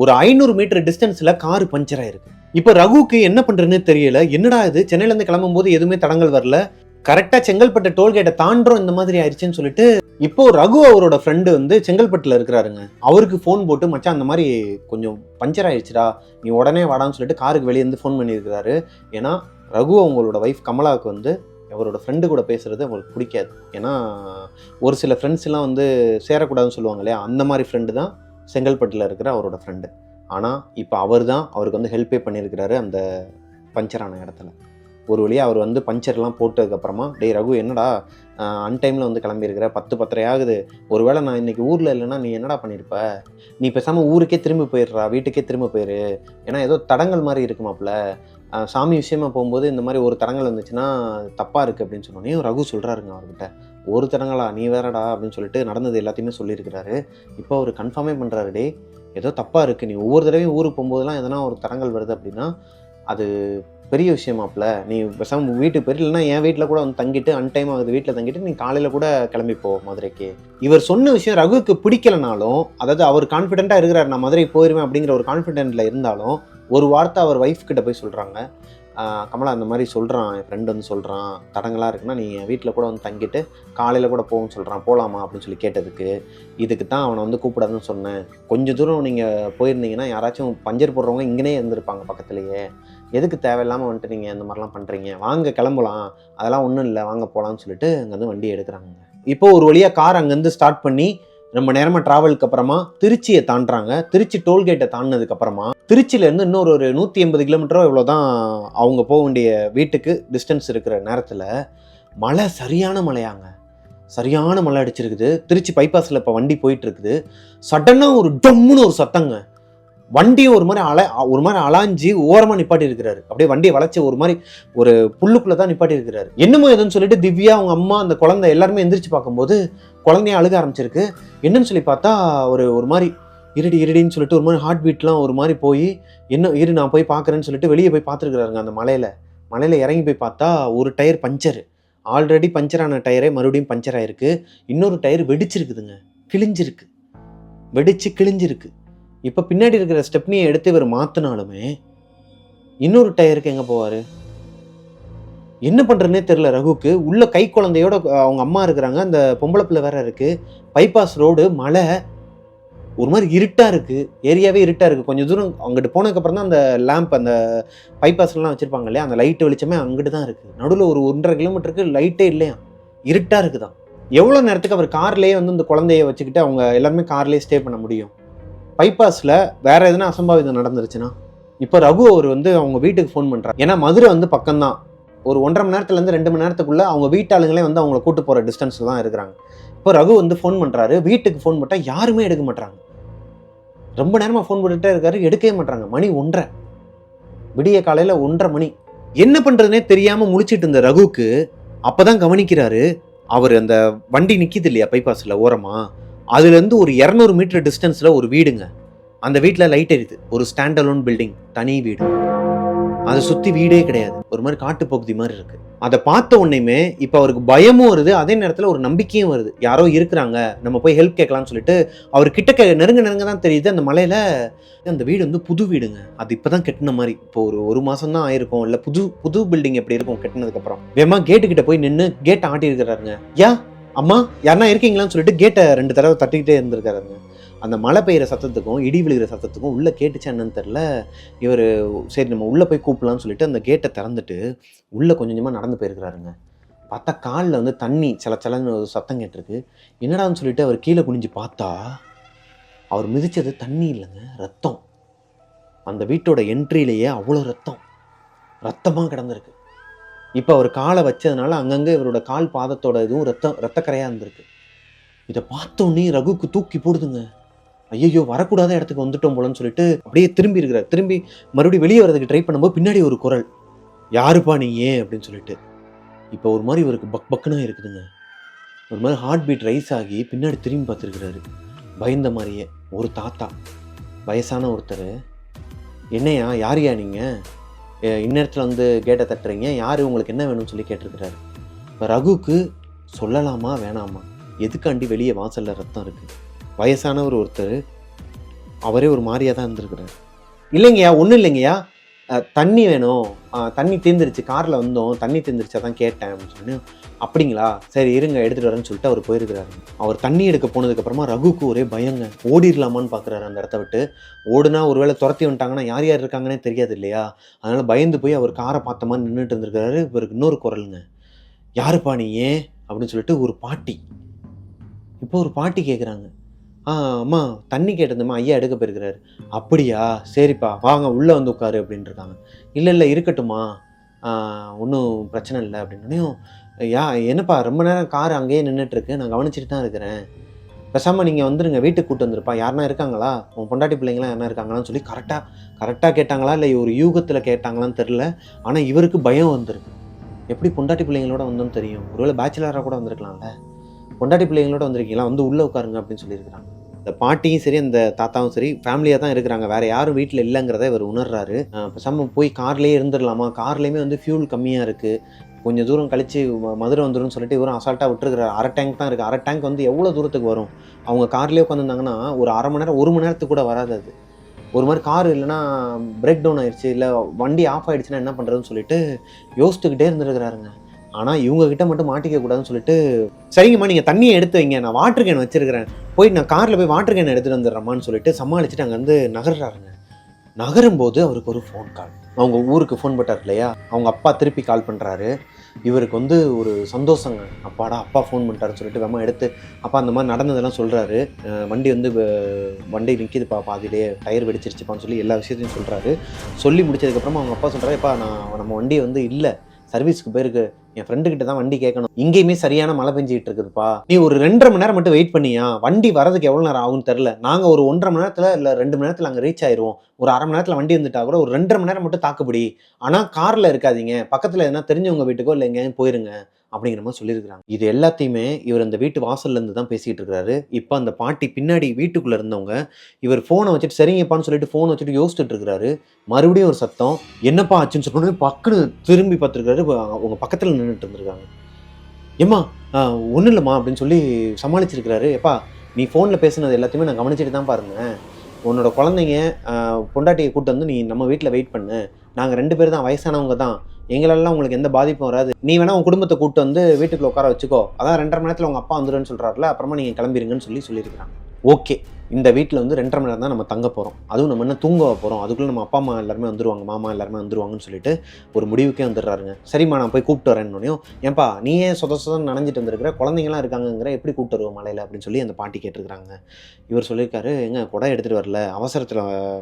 ஒரு 500 மீட்டர் டிஸ்டன்ஸ்ல காரு பஞ்சர் ஆயிருக்கு. இப்போ ரகுவுக்கு என்ன பண்றதுன்னு தெரியல. என்னடா இது, சென்னையில இருந்து கிளம்பும் போது எதுவுமே தடங்கள் வரல, கரெக்டா செங்கல்பட்டு டோல்கேட்டை தாண்டோம் இந்த மாதிரி ஆயிடுச்சுன்னு சொல்லிட்டு இப்போ ரகு அவரோட ஃப்ரெண்டு வந்து செங்கல்பட்டுல இருக்கிறாருங்க. அவருக்கு ஃபோன் போட்டு, மச்சான் அந்த மாதிரி கொஞ்சம் பஞ்சர் ஆயிடுச்சுடா, நீ உடனே வாடான்னு சொல்லிட்டு காருக்கு வெளியே இருந்து ஃபோன் பண்ணியிருக்கிறாரு. ஏன்னா ரகு அவங்களோட ஒய்ஃப் கமலாவுக்கு வந்து அவரோட ஃப்ரெண்டு கூட பேசுறது அவங்களுக்கு பிடிக்காது. ஏன்னா ஒரு சில ஃப்ரெண்ட்ஸ் எல்லாம் வந்து சேரக்கூடாதுன்னு சொல்லுவாங்க இல்லையா, அந்த மாதிரி ஃப்ரெண்டு தான் செங்கல்பட்டில் இருக்கிற அவரோட ஃப்ரெண்டு. ஆனால் இப்போ அவர் தான் அவருக்கு வந்து ஹெல்ப்பே பண்ணியிருக்கிறாரு அந்த பஞ்சரான இடத்துல. ஒரு வழியாக அவர் வந்து பஞ்சர்லாம் போட்டதுக்கப்புறமா, டேய் ரகு என்னடா அன்டைமில் வந்து கிளம்பியிருக்கிற, 10-10:30 ஆகுது, ஒருவேளை நான் இன்றைக்கி ஊரில் இல்லைன்னா நீ என்னடா பண்ணியிருப்ப, நீ பேசாமல் ஊருக்கே திரும்பி போயிடுறா, வீட்டுக்கே திரும்ப போயிரு, ஏன்னா ஏதோ தடங்கள் மாதிரி இருக்குமாப்ல, சாமி விஷயமா போகும்போது இந்த மாதிரி ஒரு தடங்கள் வந்துச்சுன்னா தப்பாக இருக்குது அப்படின்னு சொன்னோன்னே ரகு சொல்கிறாருங்க அவர்கிட்ட, ஒரு தடங்களா நீ வேறடா அப்படின்னு சொல்லிட்டு நடந்தது எல்லாத்தையுமே சொல்லியிருக்கிறாரு. இப்போ அவர் கன்ஃபார்மே பண்ணுறாரு, டே ஏதோ தப்பாக இருக்குது, நீ ஒவ்வொரு தடவையும் ஊருக்கு போகும்போதெல்லாம் எதனா ஒரு தடங்கள் வருது அப்படின்னா அது பெரிய விஷயமாப்ல, நீ பேசாமல் வீட்டுக்கு போயிரு, இல்லைன்னா என் வீட்டில் கூட வந்து தங்கிட்டு அன்டைம் ஆகுது வீட்டில் தங்கிட்டு நீ காலையில் கூட கிளம்பிப்போ மதுரைக்கு. இவர் சொன்ன விஷயம் ரகுவுக்கு பிடிக்கலனாலும், அதாவது அவர் கான்ஃபிடென்ட்டாக இருக்கிறார், நான் மதுரை போயிடுவேன் அப்படிங்கிற ஒரு கான்ஃபிடென்ட்டில் இருந்தாலும், ஒரு வார்த்தை அவர் ஒய்ஃப் கிட்ட போய் சொல்கிறாங்க, கமலா அந்த மாதிரி சொல்கிறான், என் ஃப்ரெண்டு வந்து சொல்கிறான், தடங்களாக இருக்குன்னா நீ என் வீட்டில் கூட வந்து தங்கிட்டு காலையில் கூட போகும்னு சொல்கிறான், போகலாமா அப்படின்னு சொல்லி கேட்டதுக்கு, இதுக்கு தான் அவனை வந்து கூப்பிடாதுன்னு சொன்னேன், கொஞ்சம் தூரம் நீங்கள் போயிருந்தீங்கன்னா யாராச்சும் பஞ்சர் போடுறவங்க இங்கேனே இருந்திருப்பாங்க பக்கத்துலேயே, எதுக்கு தேவையில்லாமல் வந்துட்டு நீங்கள் இந்த மாதிரிலாம் பண்ணுறீங்க, வாங்க கிளம்பலாம், அதெல்லாம் ஒன்றும் இல்லை வாங்க போகலான்னு சொல்லிட்டு அங்கேருந்து வண்டி எடுக்கிறாங்க. இப்போ ஒரு வழியாக கார் அங்கேருந்து ஸ்டார்ட் பண்ணி ரொம்ப நேரமாக ட்ராவலுக்கு அப்புறமா திருச்சியை தாண்டுறாங்க. திருச்சி டோல்கேட்டை தாண்டினதுக்கப்புறமா திருச்சியிலேருந்து இன்னொரு ஒரு 180 கிலோமீட்டரோ இவ்வளோ தான் அவங்க போக வேண்டிய வீட்டுக்கு டிஸ்டன்ஸ் இருக்கிற நேரத்தில் மழை, சரியான மழையாங்க, சரியான மழை அடிச்சிருக்குது. திருச்சி பைபாஸில் இப்போ வண்டி போயிட்டு இருக்குது. சடனாக ஒரு டம்முன்னு ஒரு சத்தங்க, வண்டியை ஒரு மாதிரி அலாஞ்சி ஓரமாக நிப்பாட்டி இருக்கிறாரு. அப்படியே வண்டியை வளைச்சி ஒரு புல்லுக்குள்ளே தான் நிப்பாட்டி இருக்கிறாரு. என்னமோ எதுன்னு சொல்லிட்டு திவ்யா, அவங்க அம்மா, அந்த குழந்தை எல்லாருமே எந்திரிச்சு பார்க்கும்போது குழந்தைய அழுக ஆரம்பிச்சிருக்கு. என்னன்னு சொல்லி பார்த்தா ஒரு மாதிரி இருடின்னு சொல்லிட்டு ஒரு மாதிரி ஹார்ட் பீட்லாம் ஒரு மாதிரி போய், என்ன நான் போய் பார்க்குறேன்னு சொல்லிட்டு வெளியே போய் பார்த்துருக்குறாருங்க. அந்த மலையில் இறங்கி போய் பார்த்தா ஒரு டயர் பஞ்சரு, ஆல்ரெடி பஞ்சரான டயரே மறுபடியும் பஞ்சர் ஆயிருக்கு. இன்னொரு டயர் வெடிச்சிருக்குதுங்க, கிழிஞ்சிருக்கு. இப்போ பின்னாடி இருக்கிற ஸ்டெப்னியை எடுத்து இவர் மாற்றினாலுமே இன்னொரு டயருக்கு எங்கே போவார், என்ன பண்ணுறதுனே தெரில ரகுக்கு. உள்ள கை குழந்தையோட அவங்க அம்மா இருக்கிறாங்க, அந்த பொம்பளை பிள்ளை வேற இருக்குது. பைபாஸ் ரோடு, மழை, ஒரு மாதிரி இருட்டாக இருக்குது, ஏரியாவே இருட்டாக இருக்குது. கொஞ்சம் தூரம் அங்கிட்டு போனதுக்கப்புறம் தான் அந்த லேம்ப், அந்த பைபாஸ்லாம் வச்சுருப்பாங்க இல்லையா, அந்த லைட்டு வெளிச்சமே அங்கிட்டு தான் இருக்குது. நடுவில் ஒரு 1.5 கிலோமீட்டருக்கு லைட்டே இல்லையா, இருட்டாக இருக்குதான். எவ்வளோ நேரத்துக்கு அவர் கார்லேயே வந்து இந்த குழந்தைய வச்சுக்கிட்டு அவங்க எல்லாருமே கார்லேயே ஸ்டே பண்ண முடியும்? பைபாஸில் வேறு எதுனா அசம்பாவிதம் நடந்துருச்சுன்னா? இப்போ ரகு அவர் வந்து அவங்க வீட்டுக்கு ஃபோன் பண்ணுறாரு. ஏன்னா மதுரை வந்து பக்கம்தான், ஒரு 1.5 மணி நேரத்துலேருந்து 2 மணி நேரத்துக்குள்ளே அவங்க வீட்டாளுங்களே வந்து அவங்கள கூட்டு போகிற டிஸ்டன்ஸில் தான் இருக்கிறாங்க. இப்போ ரகு வந்து ஃபோன் பண்ணுறாரு, வீட்டுக்கு ஃபோன் பண்ணால் யாருமே எடுக்க மாட்டாங்க. ரொம்ப நேரமாக ஃபோன் பண்ணிட்டே இருக்காரு, எடுக்கவே மாட்டாங்க. மணி 1:30, விடிய காலையில் 1:30 மணி. என்ன பண்ணுறதுனே தெரியாமல் முழிச்சிட்டு இருந்த ரகுக்கு அப்போ தான் கவனிக்கிறாரு, அவர் அந்த வண்டி நிற்கிது இல்லையா பைபாஸில் ஓரமாக, அதுலேருந்து ஒரு 200 மீட்டர் டிஸ்டன்ஸில் ஒரு வீடுங்க. அந்த வீட்டில் லைட் எரியுது, ஒரு ஸ்டாண்ட் அலோன் பில்டிங், தனி வீடு, அதை சுற்றி வீடே கிடையாது, ஒரு மாதிரி காட்டுப்பகுதி மாதிரி இருக்குது. அதை பார்த்த உடனேயுமே இப்போ அவருக்கு பயமும் வருது, அதே நேரத்தில் ஒரு நம்பிக்கையும் வருது, யாரோ இருக்கிறாங்க, நம்ம போய் ஹெல்ப் கேட்கலாம்னு சொல்லிட்டு அவர் கிட்ட நெருங்க தான் தெரியுது. அந்த மலையில் அந்த வீடு வந்து புது வீடுங்க, அது இப்போ தான் கட்டின மாதிரி, இப்போ ஒரு மாதம் தான் ஆயிருக்கும், இல்லை புது பில்டிங் எப்படி இருக்கும் கட்டினதுக்கப்புறம். வேமா கேட்டுக்கிட்ட போய் நின்று கேட்டை ஆட்டி இருக்கிறாருங்க. அம்மா யாருன்னா இருக்கீங்களான்னு சொல்லிட்டு கேட்டை 2 தடவை தட்டிக்கிட்டே இருந்திருக்காருங்க. அந்த மழை பெய்கிற சத்தத்துக்கும் இடி விழுகிற சத்தத்துக்கும் உள்ளே கேட்டுச்சா என்னன்னு தெரில. இவர் சரி நம்ம உள்ளே போய் கூப்பிடலான்னு சொல்லிட்டு அந்த கேட்டை திறந்துட்டு உள்ளே கொஞ்சமாக நடந்து போயிருக்கிறாருங்க. பார்த்தா காலில் வந்து தண்ணி சலன்னு ஒரு சத்தம் கேட்டிருக்கு. என்னடான்னு சொல்லிட்டு அவர் கீழே குனிஞ்சு பார்த்தா அவர் மிதித்தது தண்ணி இல்லைங்க, ரத்தம். அந்த வீட்டோட என்ட்ரியிலேயே அவ்வளோ ரத்தமாக கிடந்திருக்கு. இப்போ அவர் காலை வச்சதுனால அங்கங்கே இவரோட கால் பாதத்தோட இதுவும் ரத்தக்கரையாக இருந்திருக்கு. இதை பார்த்தோன்னே ரகுக்கு தூக்கி போடுதுங்க. ஐயோ வரக்கூடாத இடத்துக்கு வந்துட்டோம் போலன்னு சொல்லிட்டு அப்படியே திரும்பி இருக்கிறார். திரும்பி மறுபடியும் வெளியே வரதுக்கு ட்ரை பண்ணும்போது பின்னாடி ஒரு குரல், யாருப்பா நீ ஏன் அப்படின்னு சொல்லிட்டு. இப்போ ஒரு மாதிரி இவருக்கு பக்குன்னு இருக்குதுங்க. ஒரு மாதிரி ஹார்ட் பீட் ரைஸ் ஆகி பின்னாடி திரும்பி பார்த்துருக்கிறாரு. பயந்த மாதிரியே ஒரு தாத்தா, வயசான ஒருத்தர், என்னையா யாரையா நீங்கள் இந்நேரத்தில் வந்து கேட்டை தட்டுறீங்க, யார் உங்களுக்கு என்ன வேணும்னு சொல்லி கேட்டிருக்கிறாரு. இப்போ ரகுக்கு சொல்லலாமா வேணாமா, எதுக்காண்டி வெளியே வாசலில் ரத்தம் இருக்குது, வயசானவர் ஒருத்தர், அவரே ஒரு மாரியா தான் இருந்திருக்கிறாரு. இல்லைங்கய்யா, ஒன்றும் இல்லைங்கய்யா, தண்ணி வேணும், தண்ணி தீர்ந்துருச்சு, காரில் வந்தோம், தண்ணி தீர்ந்துருச்சா தான் கேட்டேன் அப்படின்னு சொன்னேன். அப்படிங்களா, சரி இருங்க எடுத்துகிட்டு வரேன்னு சொல்லிட்டு அவர் போயிருக்கிறாரு. அவர் தண்ணி எடுக்க போனதுக்கப்புறமா ரகுக்கு ஒரே பயங்க. ஓடிடலாமான்னு பார்க்குறாரு அந்த இடத்த விட்டு. ஓடுனா ஒருவேளை துரத்தி வந்துட்டாங்கன்னா யார் யார் இருக்காங்கன்னே தெரியாது இல்லையா? அதனால் பயந்து போய் அவர் காரை பார்த்த மாதிரி நின்றுட்டு இருந்திருக்கிறாரு. இவருக்கு இன்னொரு குரலுங்க, யாருப்பா நீ ஏன் அப்படின்னு சொல்லிட்டு ஒரு பாட்டி. இப்போ ஒரு பாட்டி கேட்குறாங்க, அம்மா தண்ணி கேட்டதும்மா, ஐயா எடுக்க போயிருக்கிறாரு. அப்படியா, சரிப்பா வாங்க உள்ளே வந்து உட்காரு அப்படின்னு இருக்காங்க. இல்லை இல்லை இருக்கட்டும்மா, ஒன்றும் பிரச்சனை இல்லை அப்படின்னோடனையும், என்னப்பா ரொம்ப நேரம் கார் அங்கேயே நின்றுட்டுருக்கு, நான் கவனிச்சுட்டு தான் இருக்கிறேன், பேசாமல் நீங்கள் வந்துடுங்க, வீட்டுக்கு கூட்டு வந்துருப்பா, யாருனா இருக்காங்களா, உன் பொண்டாட்டி பிள்ளைங்களாம் யாருனா இருக்காங்களான்னு சொல்லி கரெக்டாக கேட்டாங்களா இல்லை ஒரு யூகத்தில் கேட்டாங்களான்னு தெரில. ஆனால் இவருக்கு பயம் வந்துருக்கு. எப்படி பொண்டாட்டி பிள்ளைங்களோட வந்தோன்னு தெரியும், ஒருவேளை பேச்சுலராக கூட வந்திருக்கலாம்ல, பொண்டாட்டி பிள்ளைங்களோட வந்திருக்கீங்களா, வந்து உள்ளே உட்காருங்க அப்படின்னு சொல்லியிருக்கிறாங்க. இந்த பாட்டியும் சரி அந்த தாத்தாவும் சரி ஃபேமிலியாக தான் இருக்கிறாங்க, வேறு யாரும் வீட்டில் இல்லைங்கிறத இவர் உணர்றாரு. பேசாமல் போய் கார்லேயே இருந்துடலாமா, கார்லேயுமே வந்து ஃபியூல் கம்மியாக இருக்குது, கொஞ்சம் தூரம் கழித்து மதுரை வந்துடும் சொல்லிட்டு இவரும் அசால்ட்டாக விட்டுருக்கிறார். அரை டேங்க் தான் இருக்குது. அரை டேங்க் வந்து எவ்வளோ தூரத்துக்கு வரும், அவங்க கார்லேயே உட்காந்துருந்தாங்கன்னா ஒரு அரை மணி நேரம் 1 மணி நேரத்துக்கு கூட வராது. அது ஒரு மாதிரி கார் இல்லைன்னா பிரேக் டவுன் ஆயிடுச்சு, இல்லை வண்டி ஆஃப் ஆகிடுச்சுன்னா என்ன பண்ணுறதுன்னு சொல்லிட்டு யோசிச்சுக்கிட்டே இருந்துருக்கிறாருங்க. ஆனால் இவங்ககிட்ட மட்டும் மாட்டிக்க கூடாதுன்னு சொல்லிட்டு, சரிங்கம்மா நீங்கள் தண்ணியை எடுத்து வைங்க, நான் வாட்டர் கேன் வச்சுருக்கிறேன், போய் நான் காரில் போய் வாட்டர் கேன் எடுத்துகிட்டு வந்துடுறேம்மான்னு சொல்லிட்டு சமாளிச்சுட்டு அங்கேருந்து நகர்றாருங்க. நகரும்போது அவருக்கு ஒரு ஃபோன் கால். அவங்க ஊருக்கு ஃபோன் போட்டார் இல்லையா, அவங்க அப்பா திருப்பி கால் பண்ணுறாரு. இவருக்கு வந்து ஒரு சந்தோஷங்க, அப்பாடா அப்பா ஃபோன் பண்ணிட்டாருன்னு சொல்லிட்டு வேமா எடுத்து அப்பா அந்த மாதிரி நடந்ததெல்லாம் சொல்கிறாரு. வண்டி வந்து வண்டி நிற்கிதுப்பா, பாதியிலே டயர் வெடிச்சிருச்சுப்பான்னு சொல்லி எல்லா விஷயத்தையும் சொல்கிறாரு. சொல்லி முடிச்சதுக்கப்புறமா அவங்க அப்பா சொல்கிறாரு, எப்பா நம்ம வண்டி வந்து இல்லை, சர்வீஸ்க்கு போயிருக்கு, என் ஃப்ரெண்டுக்கிட்ட தான் வண்டி கேட்கணும், இங்கேயுமே சரியான மழை பெஞ்சிக்கிட்டு இருக்குதுப்பா, நீ ஒரு 2.5 மணி நேரம் மட்டும் வெயிட் பண்ணியா, வண்டி வரதுக்கு எவ்வளோ நேரம் ஆகும்னு தெரில, நாங்கள் ஒரு 1.5 மணி நேரத்தில் இல்லை 2 மணி நேரத்தில் அங்கே ரீச் ஆயிடுவோம், ஒரு அரை மணி நேரத்தில் வண்டி வந்துட்டா கூட ஒரு 2.5 மணி நேரம் மட்டும் தாக்குப்படி, ஆனால் காரில் இருக்காதீங்க, பக்கத்தில் எதனா தெரிஞ்சவங்க வீட்டுக்கோ இல்லை எங்கேயும் போயிருங்க அப்படிங்கிற மாதிரி சொல்லியிருக்கிறாங்க. இது எல்லாத்தையுமே இவர் அந்த வீட்டு வாசல்லேருந்து தான் பேசிகிட்டு இருக்கிறாரு. இப்போ அந்த பாட்டி பின்னாடி வீட்டுக்குள்ளே இருந்தவங்க இவர் ஃபோனை வச்சுட்டு சரிங்கப்பான்னு சொல்லிட்டு ஃபோனை வச்சுட்டு யோசிச்சுட்டு இருக்கிறாரு. மறுபடியும் ஒரு சத்தம், என்னப்பா ஆச்சுன்னு சொன்னோடனே பக்குன்னு திரும்பி பார்த்துருக்காரு. அவங்க பக்கத்தில் நின்றுட்டு இருந்திருக்காங்க. ஏம்மா ஒன்றும் இல்லைம்மா அப்படின்னு சொல்லி சமாளிச்சிருக்கிறாரு. எப்பா நீ ஃபோனில் பேசுனது எல்லாத்தையுமே நான் கவனிச்சுட்டு தான் பாருங்க, உன்னோட குழந்தைங்க பொண்டாட்டியை கூப்பிட்டு வந்து நீ நம்ம வீட்டில் வெயிட் பண்ணு, நாங்கள் 2 பேர் தான், வயசானவங்க தான், எங்களெல்லாம் உங்களுக்கு எந்த பாதிப்பும் வராது, நீ வேணா உன் குடும்பத்தை கூப்பிட்டு வந்து வீட்டுக்குள்ள உட்கார வச்சுக்கோ, அதான் 2.5 மணி நேரத்தில் உங்கள் அப்பா வந்துடுன்னு சொல்கிறாருல, அப்புறமா நீங்கள் கிளம்பிடுங்கன்னு சொல்லியிருக்கிறாங்க. ஓகே, இந்த வீட்டில் வந்து 2.5 மணி நேரம் தான் நம்ம தங்க போகிறோம், அதுவும் நம்ம என்ன தூங்க போகிறோம், அதுக்குள்ளே நம்ம அப்பா அம்மா எல்லாருமே வந்துருவாங்க, மாமா எல்லாருமே வந்துருவாங்கன்னு சொல்லிட்டு ஒரு முடிவுக்கே வந்துடுறாருங்க. சரிம்மா நான் போய் கூப்பிட்டு வரேன்னொன்னையும், ஏன்பா நீ ஏன் சொதம் நனைஞ்சிட்டு வந்துருக்கிற, குழந்தைங்களாம் இருக்காங்கிற, எப்படி கூப்பிட்டு வருவோம் மலையில் அப்படின்னு சொல்லி அந்த பாட்டி கேட்டிருக்கிறாங்க. இவர் சொல்லியிருக்காரு, எங்க குடை எடுத்துகிட்டு வரல, அவசரத்தில்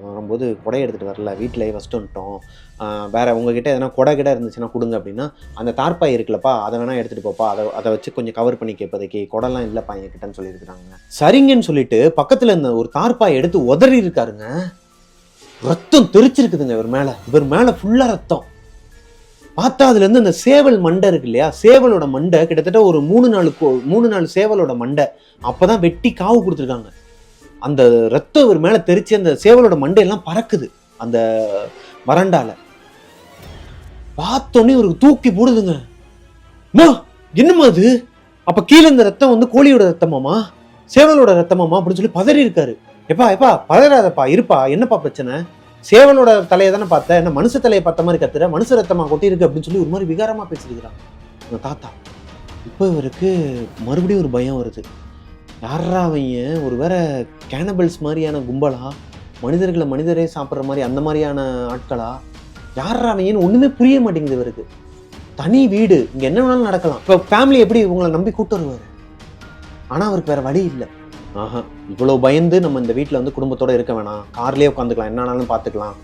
வரும்போது குடை எடுத்துகிட்டு வரல, வீட்டிலேயே ஃபஸ்ட்டு வந்துட்டோம், வேறு உங்ககிட்ட எதனா குடை கிட்ட இருந்துச்சுன்னா கொடுங்க அப்படின்னா, அந்த தார்ப்பாய் இருக்குல்லப்பா அதை வேணால் எடுத்துகிட்டு போப்பா, அதை வச்சு கொஞ்சம் கவர் பண்ணி கேட்பதைக்கு, குடம்லாம் இல்லைப்பா என்கிட்டன்னு சொல்லியிருக்கிறாங்க. சரிங்கன்னு சொல்லிட்டு பக்கத்தில் இருந்த ஒரு தார்ப்பாய் எடுத்து உதறி இருக்காருங்க. ரத்தம் தெரிச்சிருக்குதுங்க இவர் மேலே ஃபுல்லாக ரத்தம். பார்த்தா அதுலேருந்து அந்த சேவல் மண்டை இருக்கு இல்லையா, சேவலோட மண்டை கிட்டத்தட்ட ஒரு 3-4 சேவலோட மண்டை அப்போதான் வெட்டி காவு கொடுத்துருக்காங்க. அந்த ரத்தம் இவர் மேலே தெரிச்சு அந்த சேவலோட மண்டையெல்லாம் பறக்குது அந்த வறண்டால. பார்த்தோன்னே இவருக்கு தூக்கி போடுதுங்க. என்னமா அது, அப்ப கீழே இந்த ரத்தம் வந்து கோழியோட ரத்தமாமா, சேவலோட ரத்தமாமா அப்படின்னு சொல்லி பதறி இருக்காரு. எப்பா பதறாதப்பா, இருப்பா, என்னப்பா பிரச்சனை, சேவலோட தலையை தானே பார்த்த, என்ன மனுஷ தலையை பார்த்த மாதிரி கத்துற, மனுஷ ரத்தமா கொட்டி இருக்கு அப்படின்னு சொல்லி ஒரு மாதிரி விகாரமா பேசிருக்கிறாங்க அந்த தாத்தா. இப்போ இவருக்கு மறுபடியும் ஒரு பயம் வருது. யாரா அவங்க, ஒரு வேற கேனபிள்ஸ் மாதிரியான கும்பலா, மனிதரே சாப்பிட்ற மாதிரி அந்த மாதிரியான ஆட்களா, யாரா அவங்கன்னு ஒண்ணுமே புரிய மாட்டேங்குது இவருக்கு. தனி வீடு, இங்க என்ன வேணாலும் நடக்கலாம், இப்போ ஃபேமிலி எப்படி உங்களை நம்பி கூட்டு வருவாரு, ஆனா அவருக்கு வேற வழி இல்லை. இவ்வளவு பயந்து நம்ம இந்த வீட்டில் வந்து குடும்பத்தோட இருக்க வேணாம், கார்லேயே உட்காந்துக்கலாம், என்ன ஆனாலும் பார்த்துக்கலாம்,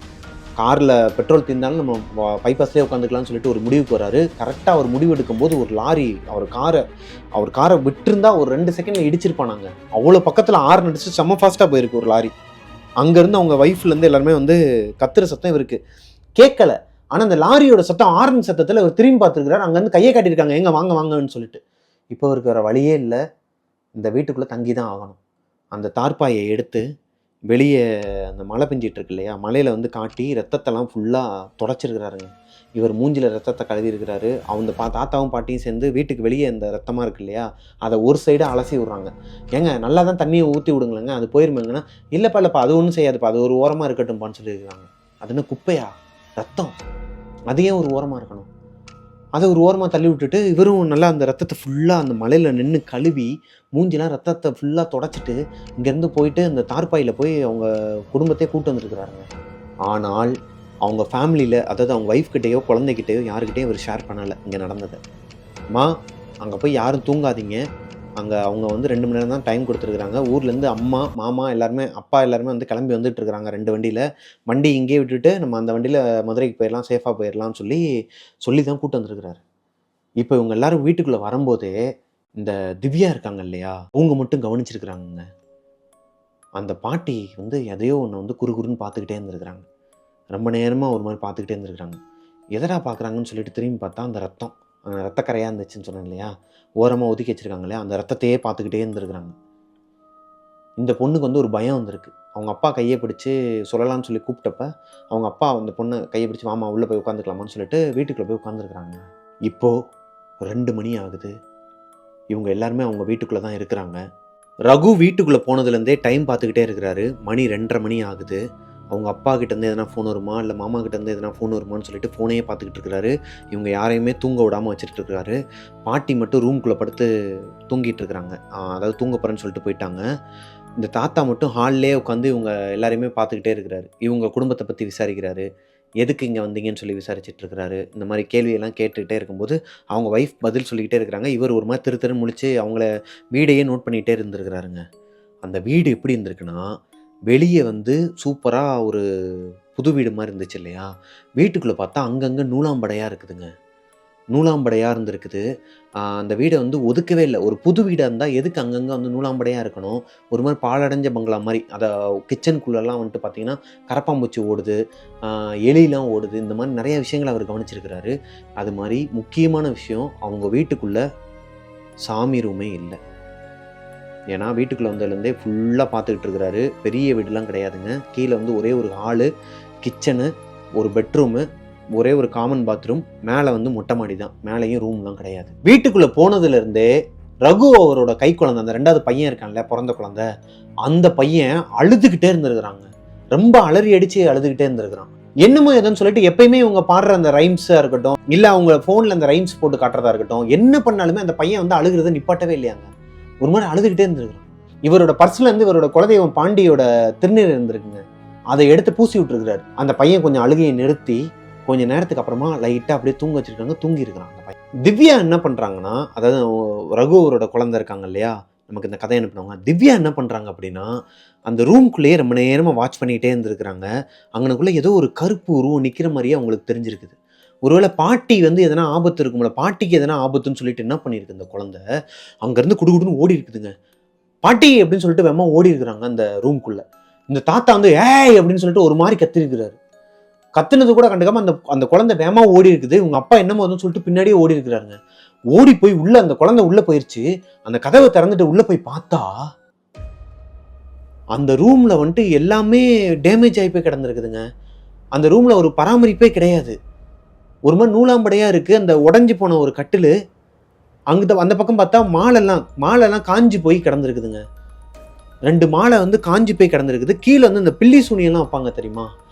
காரில் பெட்ரோல் தீர்ந்தாலும் நம்ம பைபாஸ்லேயே உட்காந்துக்கலாம்னு சொல்லிட்டு ஒரு முடிவுக்கு வராரு. கரெக்டாக அவர் முடிவு எடுக்கும்போது ஒரு லாரி அவர் காரை விட்டுருந்தா ஒரு 2 செகண்டில் இடிச்சிருப்பானாங்க. அவ்வளோ பக்கத்தில் ஆறு நடிச்சு செம்ம ஃபாஸ்ட்டாக போயிருக்கு ஒரு லாரி. அங்கேருந்து அவங்க ஒய்ஃப்லேருந்து எல்லாருமே வந்து கத்துற சத்தம் இவருக்கு கேட்கல. ஆனால் அந்த லாரியோட சத்தம், ஆரன் சத்தத்தில் அவர் திரும்பி பார்த்துருக்கிறார். அங்கேருந்து கையை காட்டியிருக்காங்க, எங்கே வாங்கன்னு சொல்லிட்டு. இப்போ அவருக்கு வேறு வழியே இல்லை, இந்த வீட்டுக்குள்ளே தங்கி தான் ஆகணும். அந்த தார்ப்பாயை எடுத்து வெளியே அந்த மழை பெஞ்சிட்டு இருக்கு இல்லையா, மலையில் வந்து காட்டி ரத்தத்தெல்லாம் ஃபுல்லாக தொடச்சிருக்கிறாருங்க. இவர் மூஞ்சில் ரத்தத்தை கழுவி இருக்கிறாரு. அவங்க தாத்தாவும் பாட்டியும் சேர்ந்து வீட்டுக்கு வெளியே இந்த ரத்தமாக இருக்கு இல்லையா, அதை ஒரு சைடாக அலசி விட்றாங்க. ஏங்க நல்லா தான் தண்ணியை ஊற்றி விடுங்களேங்க, அது போயிருமேங்கன்னா, இல்லைப்பா அது ஒன்றும் செய்யாதுப்பா, அது ஒரு ஓரமாக இருக்கட்டும்ப்பான்னு சொல்லியிருக்கிறாங்க. அது என்ன குப்பையா, ரத்தம், அது ஏன் ஒரு ஓரமாக இருக்கணும்? அதை ஒரு ஓரமாக தள்ளி விட்டுட்டு இவரும் நல்லா அந்த ரத்தத்தை ஃபுல்லாக அந்த மலையில் நின்று கழுவி மூஞ்சிலாம் ரத்தத்தை ஃபுல்லாக தொடச்சிட்டு இங்கேருந்து போயிட்டு அந்த தார்பாயில் போய் அவங்க குடும்பத்தையே கூட்டு வந்துருக்கிறாருங்க. ஆனால் அவங்க ஃபேமிலியில், அதாவது அவங்க ஒய்ஃப்கிட்டேயோ குழந்தைகிட்டேயோ யாருக்கிட்டேயும் அவர் ஷேர் பண்ணலை இங்கே நடந்ததை. அம்மா அங்கே போய் யாரும் தூங்காதீங்க, அங்கே அவங்க வந்து 2 மணி நேரம் தான் டைம் கொடுத்துருக்குறாங்க. ஊர்லேருந்து அம்மா மாமா எல்லாருமே, அப்பா எல்லாருமே வந்து கிளம்பி வந்துட்டு இருக்கிறாங்க 2 வண்டியில். வண்டி இங்கேயே விட்டுட்டு நம்ம அந்த வண்டியில் மதுரைக்கு போயிடலாம், சேஃபாக போயிடலாம்னு சொல்லி தான் கூட்டு வந்துருக்கிறாரு. இப்போ இவங்க எல்லாரும் வீட்டுக்குள்ளே வரும்போதே இந்த திவ்யா இருக்காங்க இல்லையா, அவங்க மட்டும் கவனிச்சிருக்கிறாங்க. அந்த பாட்டி வந்து எதையோ ஒன்று வந்து குறுகுறுன்னு பார்த்துக்கிட்டே இருந்திருக்கிறாங்க. ரொம்ப நேரமாக ஒரு மாதிரி பார்த்துக்கிட்டே இருந்திருக்கிறாங்க. எதடா பார்க்குறாங்கன்னு சொல்லிட்டு திரும்பி பார்த்தா அந்த ரத்தக்கரையாக இருந்துச்சுன்னு சொன்னேன் இல்லையா, ஓரமாக ஒதுக்கி வச்சுருக்காங்க இல்லையா, அந்த ரத்தத்தையே பார்த்துக்கிட்டே இருந்திருக்கிறாங்க. இந்த பொண்ணுக்கு வந்து ஒரு பயம் வந்திருக்கு. அவங்க அப்பா கையை பிடிச்சி சொல்லலாம்னு சொல்லி கூப்பிட்டப்ப அவங்க அப்பா அந்த பொண்ணை கையை பிடிச்சி மாமா உள்ளே போய் உட்காந்துக்கலாமான்னு சொல்லிட்டு வீட்டுக்குள்ளே போய் உட்காந்துருக்குறாங்க. இப்போது 2 மணி ஆகுது. இவங்க எல்லாருமே அவங்க வீட்டுக்குள்ளே தான் இருக்கிறாங்க. ரகு வீட்டுக்குள்ளே போனதுலேருந்தே டைம் பார்த்துக்கிட்டே இருக்கிறாரு. மணி 2:30 மணி ஆகுது. அவங்க அப்பா கிட்டேருந்து எதனா ஃபோன் வருமா, இல்லை மாமா கிட்டேருந்து எதனா ஃபோன் வருமானு சொல்லிட்டு ஃபோனையே பார்த்துக்கிட்டு இருக்கிறாரு. இவங்க யாரையுமே தூங்க விடாமல் வச்சுட்டு இருக்கிறாரு. பாட்டி மட்டும் ரூம்குள்ளே படுத்து தூங்கிட்டு இருக்கிறாங்க. அதாவது தூங்க போகிறேன்னு சொல்லிட்டு போயிட்டாங்க. இந்த தாத்தா மட்டும் ஹால்லே உட்காந்து இவங்க எல்லாரையுமே பார்த்துக்கிட்டே இருக்கிறாரு. இவங்க குடும்பத்தை பற்றி விசாரிக்கிறாரு. எதுக்கு இங்கே வந்தீங்கன்னு சொல்லி விசாரிச்சுட்டு இருக்கிறாரு. இந்த மாதிரி கேள்வியெல்லாம் கேட்டுக்கிட்டே இருக்கும்போது அவங்க ஒய்ஃப் பதில் சொல்லிக்கிட்டே இருக்கிறாங்க. இவர் ஒரு மாதிரி திரு முழிச்சு அவங்கள வீடையே நோட் பண்ணிகிட்டே இருந்திருக்கிறாருங்க. அந்த வீடு எப்படி இருந்திருக்குன்னா, வெளியே வந்து சூப்பராக ஒரு புது வீடு மாதிரி இருந்துச்சு இல்லையா, வீட்டுக்குள்ளே பார்த்தா அங்கங்கே நூலாம்படையாக இருக்குதுங்க. நூலாம்படையாக இருந்திருக்குது. அந்த வீடை வந்து ஒதுக்கவே இல்லை. ஒரு புது வீடாக இருந்தால் எதுக்கு அங்கங்கே வந்து நூலாம்படையாக இருக்கணும்? ஒரு மாதிரி பாழடைஞ்ச பங்களா மாதிரி. அதை கிச்சனுக்குள்ளெல்லாம் வந்துட்டு பார்த்தீங்கன்னா கரப்பாம்பூச்சி ஓடுது, எலிலாம் ஓடுது, இந்த மாதிரி நிறைய விஷயங்கள் அவர் கவனிச்சிருக்கிறாரு. அது மாதிரி முக்கியமான விஷயம், அவங்க வீட்டுக்குள்ளே சாமி ரூமே இல்லை. ஏன்னா வீட்டுக்குள்ளே வந்ததுலேருந்தே ஃபுல்லாக பார்த்துக்கிட்டு இருக்கிறாரு. பெரிய வீடுலாம் கிடையாதுங்க. கீழே வந்து ஒரே ஒரு ஹாலு, கிச்சனு, ஒரு பெட்ரூமு, ஒரே ஒரு காமன் பாத்ரூம், மேலே வந்து மொட்டை மாடி தான். மேலேயும் ரூம்லாம் கிடையாது. வீட்டுக்குள்ளே போனதுலேருந்தே ரகு அவரோட கை குழந்தை, அந்த 2வது பையன் இருக்கான்ல, பிறந்த குழந்தை, அந்த பையன் அழுதுகிட்டே இருந்திருக்கிறாங்க. ரொம்ப அலறி அடித்து அழுதுகிட்டே இருந்திருக்கிறான். என்னமோ எதுன்னு சொல்லிட்டு எப்பயுமே இவங்க பாடுற அந்த ரைம்ஸாக இருக்கட்டும், இல்லை அவங்க ஃபோனில் அந்த ரைம்ஸ் போட்டு காட்டுறதா இருக்கட்டும், என்ன பண்ணாலுமே அந்த பையன் வந்து அழுகிறத நிப்பாட்டவே இல்லையாங்க. ஒரு மாதிரி அழுதுகிட்டே இருந்திருக்கிறான். இவரோட பர்ஸ்ல இருந்து இவரோட குலதெய்வம் பாண்டியோட திருநீர் இருந்திருக்குங்க. அதை எடுத்து பூசி விட்டுருக்கிறாரு. அந்த பையன் கொஞ்சம் அழுகையை நிறுத்தி கொஞ்ச நேரத்துக்கு அப்புறமா லைட்டாக அப்படியே தூங்க வச்சிருக்காங்க. தூங்கி இருக்கிறான் அந்த பையன். திவ்யா என்ன பண்றாங்கன்னா, அதாவது ரகு அவரோட குழந்தை இருக்காங்க இல்லையா, நமக்கு இந்த கதை அனுப்பினவங்க, திவ்யா என்ன பண்றாங்க அப்படின்னா, அந்த ரூம்குள்ளேயே ரொம்ப நேரமா வாட்ச் பண்ணிக்கிட்டே இருந்திருக்கிறாங்க. அங்கனக்குள்ள ஏதோ ஒரு கருப்பு உருவம் நிற்கிற மாதிரியே அவங்களுக்கு தெரிஞ்சிருக்குது. ஒருவேளை பாட்டி வந்து எதனா ஆபத்து இருக்கும்ல, பாட்டிக்கு எதனா ஆபத்துன்னு சொல்லிட்டு என்ன பண்ணியிருக்கு இந்த குழந்தை, அங்கேருந்து குடுகுடுன்னு ஓடி இருக்குதுங்க. பாட்டி அப்படின்னு சொல்லிட்டு வேமா ஓடி இருக்கிறாங்க அந்த ரூம்குள்ள. இந்த தாத்தா வந்து ஏய் அப்படின்னு சொல்லிட்டு ஒரு மாதிரி கத்திருக்கிறாரு. கத்துனது கூட கண்டுக்காம அந்த குழந்தை வேமா ஓடி இருக்குது. உங்க அப்பா என்னமோ சொல்லிட்டு பின்னாடியே ஓடி இருக்கிறாருங்க. ஓடி போய் உள்ள அந்த குழந்தை உள்ள போயிருச்சு. அந்த கதவை திறந்துட்டு உள்ள போய் பார்த்தா அந்த ரூம்ல வந்துட்டு எல்லாமே டேமேஜ் ஆகி போய் கிடந்திருக்குதுங்க. அந்த ரூம்ல ஒரு பராமரிப்பே கிடையாது. ஒரு மாதிரி நூலாம்படையா இருக்கு. அந்த உடஞ்சி போன ஒரு கட்டில், அங்கிட்ட அந்த பக்கம் பார்த்தா மாலெல்லாம் காஞ்சி போய் கிடந்திருக்குதுங்க. 2 மாலை வந்து காஞ்சி போய் கிடந்திருக்குது. கீழே வந்து இந்த பில்லி சூனியெல்லாம் வைப்பாங்க தெரியுமா,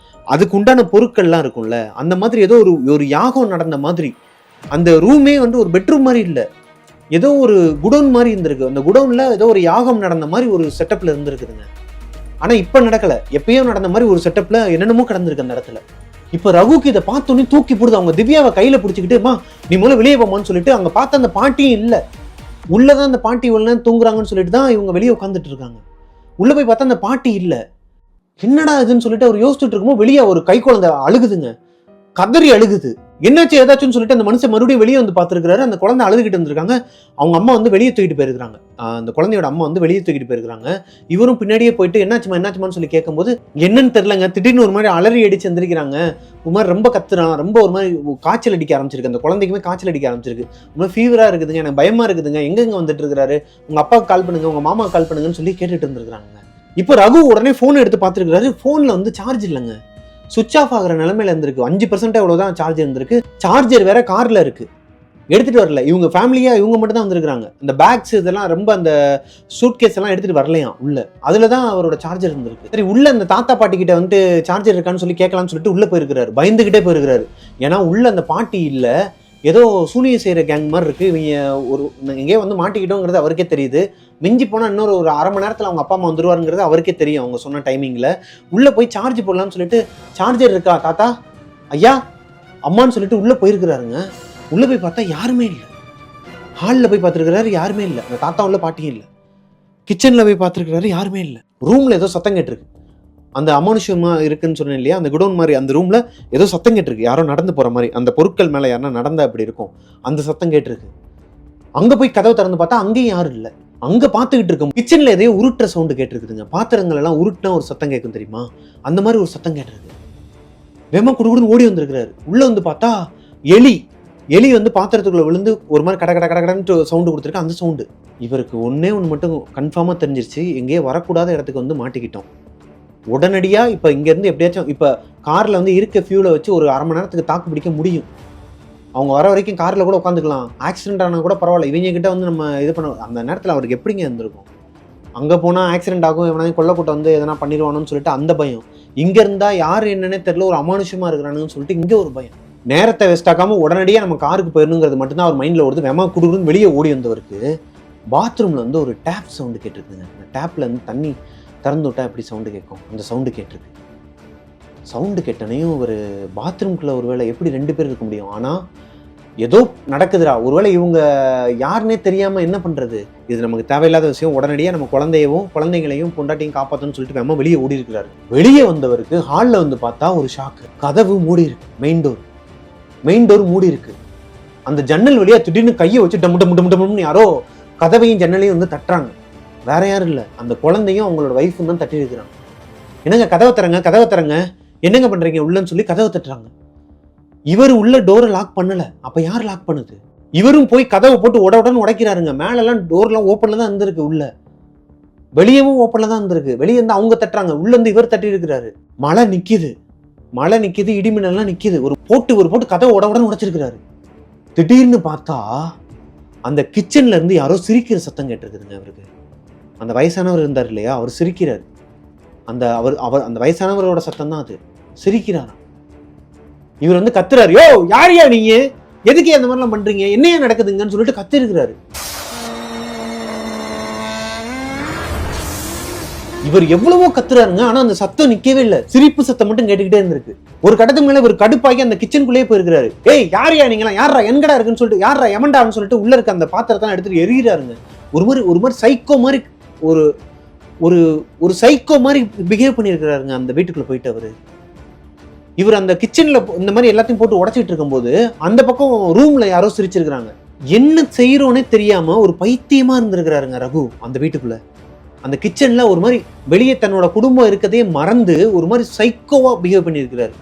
அதுக்கு உண்டான பொருட்கள்லாம் இருக்கும்ல, அந்த மாதிரி ஏதோ ஒரு யாகம் நடந்த மாதிரி. அந்த ரூமே வந்து ஒரு பெட்ரூம் மாதிரி இல்லை, ஏதோ ஒரு குடோன் மாதிரி இருந்திருக்கு. அந்த குடோன்ல ஏதோ ஒரு யாகம் நடந்த மாதிரி ஒரு செட்டப்ல இருந்திருக்குதுங்க. ஆனா இப்ப நடக்கல, எப்பயோ நடந்த மாதிரி ஒரு செட்டப்ல என்னென்னமோ கிடந்திருக்கு அந்த இடத்துல. இப்ப ரகுக்கு இதை பார்த்தோன்னே தூக்கி போடுது. அவங்க திவ்யாவை கையில பிடிச்சிக்கிட்டு, நீ முதல்ல வெளியே போமான்னு சொல்லிட்டு, அங்க பார்த்த அந்த பாட்டியும் இல்லை, உள்ளதான் அந்த பாட்டி உள்ள தூங்குறாங்கன்னு சொல்லிட்டு தான் இவங்க வெளியே உட்காந்துட்டு இருக்காங்க. உள்ள போய் பார்த்தா அந்த பாட்டி இல்லை. என்னடா இதுன்னு சொல்லிட்டு அவர் யோசிச்சுட்டு இருக்கும்போது வெளியே ஒரு கை குழந்தை அழுகுதுங்க, கதறி அழுகுது. என்னாச்சு ஏதாச்சுன்னு சொல்லிட்டு அந்த மனுஷன் மறுபடியும் வெளியே வந்து பார்த்துருக்காரு. அந்த குழந்தை அழுதுகிட்டு இருந்திருக்காங்க. அவங்க அம்மா வந்து வெளியே தூக்கிட்டு போயிருக்காங்க. அந்த குழந்தையோட அம்மா வந்து வெளியே தூக்கிட்டு போயிருக்காங்க. இவரும் பின்னாடியே போயிட்டு என்னாச்சுமான்னு சொல்லி கேட்கும்போது என்னன்னு தெரியலங்க, திடீர்னு ஒரு மாதிரி அலறி அடிச்சு எந்திரிக்கிறாங்க. ஒரு மாதிரி ரொம்ப கத்துறான், ரொம்ப ஒரு மாதிரி காய்ச்சல் அடிக்க ஆரம்பிச்சிருக்கு. அந்த குழந்தைக்குமே காய்ச்சல் அடிக்க ஆரம்பிச்சிருக்கு. ரொம்ப ஃபீவரா இருக்குதுங்க, எனக்கு பயமா இருக்குதுங்க, எங்கெங்க வந்துட்டு இருக்கிறாரு, உங்க அப்பாவுக்கு கால் பண்ணுங்க, உங்க மாமாவுக்கு கால் பண்ணுங்கன்னு சொல்லி கேட்டுட்டு இருந்திருக்காங்க. இப்போ ரகு உடனே ஃபோன் எடுத்து பார்த்துருக்காரு. ஃபோனில் வந்து சார்ஜ் இல்லைங்க, சுவிட்ச் ஆஃப் ஆகிற நிலைமையில இருந்திருக்கு. 5% எவ்வளோதான் சார்ஜ் இருந்திருக்கு. சார்ஜர் வேற காரில் இருக்கு, எடுத்துட்டு வரல. இவங்க ஃபேமிலியா இவங்க மட்டும் தான் வந்திருக்காங்க. இந்த பேக்ஸ் இதெல்லாம் ரொம்ப அந்த சூட் கேஸ் எல்லாம் எடுத்துட்டு வரலையாம் உள்ள. அதுல தான் அவரோட சார்ஜர் இருந்திருக்கு. சரி, உள்ள அந்த தாத்தா பாட்டி கிட்ட வந்து சார்ஜர் இருக்கான்னு சொல்லி கேட்கலாம்னு சொல்லிட்டு உள்ள போயிருக்கிறாரு. பயந்துகிட்டே போயிருக்கிறாரு. ஏன்னா உள்ள அந்த பாட்டி இல்ல, ஏதோ சூனிய செய்யற கேங் மாதிரி இருக்கு. இவங்க ஒரு எங்கேயோ வந்து மாட்டிக்கிட்டோங்கிறது அவருக்கே தெரியுது. மிஞ்சி போனா இன்னொரு ஒரு அரை மணி நேரத்துல அவங்க அப்பா அம்மா வந்துருவாருங்கிறது அவருக்கே தெரியும். அவங்க சொன்ன டைமிங்ல உள்ள போய் சார்ஜ் போடலாம்னு சொல்லிட்டு, சார்ஜர் இருக்கா தாத்தா, ஐயா, அம்மான்னு சொல்லிட்டு உள்ள போயிருக்கிறாருங்க. உள்ள போய் பார்த்தா யாருமே இல்லை. ஹாலில் போய் பார்த்துருக்கிறாரு, யாருமே இல்லை. அந்த தாத்தா உள்ள பாட்டியும் இல்லை. கிச்சனில் போய் பார்த்துருக்கிறாரு, யாருமே இல்லை. ரூமில் ஏதோ சத்தம் கேட்டிருக்கு. அந்த அமானுஷமா இருக்குன்னு சொன்னேன் இல்லையா, அந்த குடோன் மாதிரி அந்த ரூமில் ஏதோ சத்தம் கேட்டிருக்கு. யாரோ நடந்து போகிற மாதிரி, அந்த பொருட்கள் மேலே யாருன்னா நடந்தா அப்படி இருக்கும், அந்த சத்தம் கேட்டிருக்கு. அங்கே போய் கதவை திறந்து பார்த்தா அங்கேயும் யாரும் இல்லை. அங்கே பார்த்துக்கிட்டு இருக்கோம். கிச்சனில் எதையோ உருட்டுற சவுண்டு கேட்டிருக்குதுங்க. பாத்திரங்கள் எல்லாம் உருட்டினா ஒரு சத்தம் கேட்கும் தெரியுமா, அந்த மாதிரி ஒரு சத்தம் கேட்டிருக்கு. வேமா குடுகுடுன்னு ஓடி வந்திருக்கிறாரு. உள்ளே வந்து பார்த்தா எலி வந்து பாத்திரத்துக்குள்ள விழுந்து ஒரு மாதிரி கட கட கடன்னு சவுண்டு கொடுத்துருக்கு. அந்த சவுண்டு இவருக்கு ஒன்னே ஒன்று மட்டும் கன்ஃபார்மாக தெரிஞ்சிருச்சு, எங்கேயே வரக்கூடாத இடத்துக்கு வந்து மாட்டிக்கிட்டோம். உடனடியாக இப்போ இங்கேருந்து எப்படியாச்சும் இப்போ காரில் வந்து இருக்க ஃபியூலை வச்சு ஒரு அரை மணி நேரத்துக்கு தாக்கு பிடிக்க முடியும். அவங்க வர வரைக்கும் காரில் கூட உட்காந்துக்கலாம். ஆக்சிடென்ட் ஆனால் கூட பரவாயில்ல, இவங்க கிட்ட வந்து நம்ம இது பண்ண. அந்த நேரத்தில் அவருக்கு எப்படிங்க இருந்திருக்கும்? அங்கே போனால் ஆக்சிடென்ட் ஆகும், எவனாவது கொல்லக்கூட்டம் வந்து எதனா பண்ணிடுவானு சொல்லிட்டு அந்த பயம். இங்கே இருந்தால் யார் என்னன்னே தெரியல, ஒரு அமானுஷமாக இருக்கிறானுன்னு சொல்லிட்டு இங்கே ஒரு பயம். நேரத்தை வேஸ்ட் ஆகாம உடனடியாக நம்ம காருக்கு போயிடணுங்கிறது மட்டும்தான் அவர் மைண்டில் ஓடுது. வெமா குடுக்குன்னு வெளியே ஓடி வந்தவருக்கு பாத்ரூமில் வந்து ஒரு டேப் சவுண்டு கேட்டிருக்குங்க. அந்த டேப்பில் வந்து தண்ணி திறந்து விட்டா எப்படி சவுண்டு கேட்கும், அந்த சவுண்டு கேட்டிருக்கு. சவுண்டு கேட்டனையும் ஒரு பாத்ரூம்குள்ளே ஒரு வேளை எப்படி 2 பேர் இருக்க முடியும்? ஆனால் ஏதோ நடக்குதுடா, ஒருவேளை இவங்க யாருன்னே தெரியாமல் என்ன பண்ணுறது, இது நமக்கு தேவையில்லாத விஷயம். உடனடியாக நம்ம குழந்தைங்களையும் பொண்டாட்டியும் காப்பாற்றணும்னு சொல்லிட்டு வெமா வெளியே ஓடி இருக்கிறாரு. வெளியே வந்தவருக்கு ஹாலில் வந்து பார்த்தா ஒரு ஷாக்கு. கதவு மூடி இருக்கு, மெயின் டோர் மூடி இருக்கு. அந்த ஜன்னல் வழியா திடீர்னு கையை வச்சு டம்னு யாரோ கதவையும் ஜன்னலையும் வந்து தட்டுறாங்க. வேற யாரும் இல்லை, அந்த குழந்தையும் அவங்களோட வைஃபும் தான் தட்டி இருக்கிறாங்க. என்னங்க கதவை தரங்க, என்னங்க பண்றீங்க உள்ளன்னு சொல்லி கதவை தட்டுறாங்க. இவர் உள்ள டோரை லாக் பண்ணல. அப்ப யார் லாக் பண்ணுது? இவரும் போய் கதவை போட்டு உடனே உடைக்கிறாருங்க. மேலெல்லாம் டோர்லாம் ஓப்பன்ல தான் இருந்திருக்கு, உள்ள வெளியவும் ஓப்பன்ல தான் இருந்திருக்கு. வெளியே இருந்து அவங்க தட்டுறாங்க, உள்ள இருந்து இவர் தட்டி இருக்கிறாரு. மழை நிக்குது, இடிமின்னெல்லாம் நிக்குது. ஒரு போட்டு கதவை உடனே உடைச்சிருக்கிறாரு. திடீர்னு பார்த்தா அந்த கிச்சன்ல இருந்து யாரோ சிரிக்கிற சத்தம் கேட்டிருக்குதுங்க. அவருக்கு அந்த வயசானவர் இருந்தார் இல்லையா, அவர் சிரிக்கிறார். அந்த வயசானவரோட சத்தம் தான் அது, சிரிக்கிறாராம். இவர் வந்து கத்துறாரு, யோ யாரையா நீங்க, எதுக்கு அந்த மாதிரிலாம் பண்றீங்க, என்னையா நடக்குதுங்கன்னு சொல்லிட்டு கத்து இருக்கிறாரு. இவர் எவ்வளவோ கத்துறாருங்க, ஆனா அந்த சத்தம் நிக்கவே இல்லை. சிரிப்பு சத்தம் மட்டும் கேட்டுக்கிட்டே இருந்திருக்கு. ஒரு கடத்துக்கு மேல இவர் கடுப்பாகி அந்த கிச்சனுக்குள்ளேயே போயிருக்கிறாரு. ஏய் யாரையா நீங்களா, யாரா என்கடா இருக்குன்னு சொல்லிட்டு, யாரா எமண்டான்னு சொல்லிட்டு உள்ள இருக்க அந்த பாத்திரத்தான் எடுத்துட்டு எறிகிறாருங்க. ஒரு மாதிரி சைக்கோ மாதிரி ஒரு சைக்கோ மாதிரி பிஹேவ் பண்ணியிருக்கிறாருங்க அந்த வீட்டுக்குள்ள போயிட்டு. இவர் அந்த கிச்சன்ல இந்த மாதிரி எல்லாத்தையும் போட்டு உடைச்சிட்டு இருக்கும்போது அந்த பக்கம் ரூம்ல யாரோ சிரிச்சிருக்கிறாங்க. என்ன செய்யறோன்னே தெரியாம ஒரு பைத்தியமா இருந்திருக்கிறாருங்க ரகு அந்த வீட்டுக்குள்ள. அந்த கிச்சன்ல ஒரு மாதிரி வெளியே தன்னோட குடும்பம் இருக்கதையே மறந்து ஒரு மாதிரி சைக்கோவா பிஹேவ் பண்ணியிருக்கிறாரு.